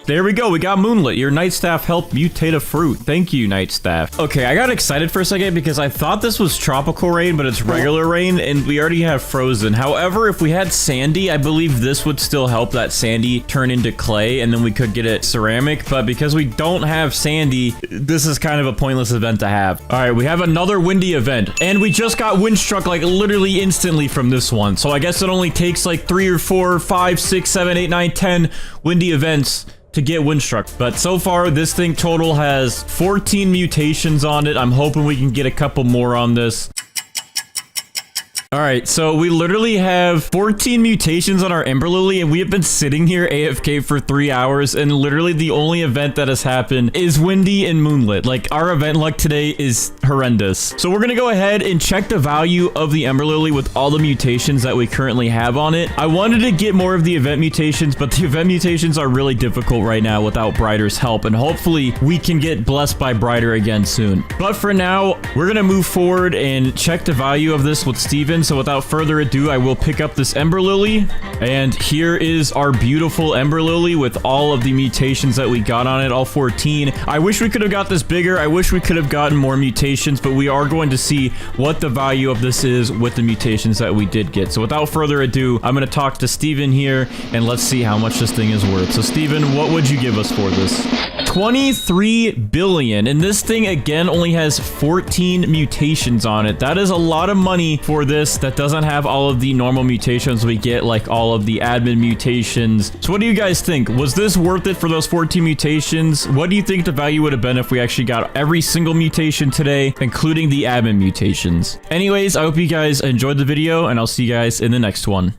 There we go. We got Moonlit. Your Night Staff helped mutate a fruit. Thank you, Night Staff. Okay, I got excited for a second because I thought this was Tropical Rain, but it's regular rain, and we already have Frozen. However, if we had Sandy, I believe this would still help that Sandy turn into clay, and then we could get it ceramic. But because we don't have Sandy, this is kind of a pointless event to have. All right, we have another windy event, and we just got Windstruck like literally instantly from this one. So I guess it only takes like 3 or 4, 5, 6, 7, 8, 9, 10 windy events to get Windstruck. But so far, this thing total has 14 mutations on it. I'm hoping we can get a couple more on this. All right, so we literally have 14 mutations on our Ember Lily, and we have been sitting here AFK for 3 hours, and literally the only event that has happened is Windy and Moonlit. Like, our event luck today is horrendous. So we're gonna go ahead and check the value of the Ember Lily with all the mutations that we currently have on it. I wanted to get more of the event mutations, but the event mutations are really difficult right now without Brighter's help, and hopefully we can get blessed by Brighter again soon. But for now, we're gonna move forward and check the value of this with Steven. So without further ado, I will pick up this Ember Lily, and here is our beautiful Ember Lily with all of the mutations that we got on it, all 14. I wish we could have got this bigger. I wish we could have gotten more mutations, but we are going to see what the value of this is with the mutations that we did get. So without further ado, I'm going to talk to Steven here, and let's see how much this thing is worth. So Steven, what would you give us for this? 23 billion, and this thing again only has 14 mutations on it. That is a lot of money for this that doesn't have all of the normal mutations we get, like all of the admin mutations. So what do you guys think? Was this worth it for those 14 mutations? What do you think the value would have been if we actually got every single mutation today, including the admin mutations? Anyways, I hope you guys enjoyed the video, and I'll see you guys in the next one.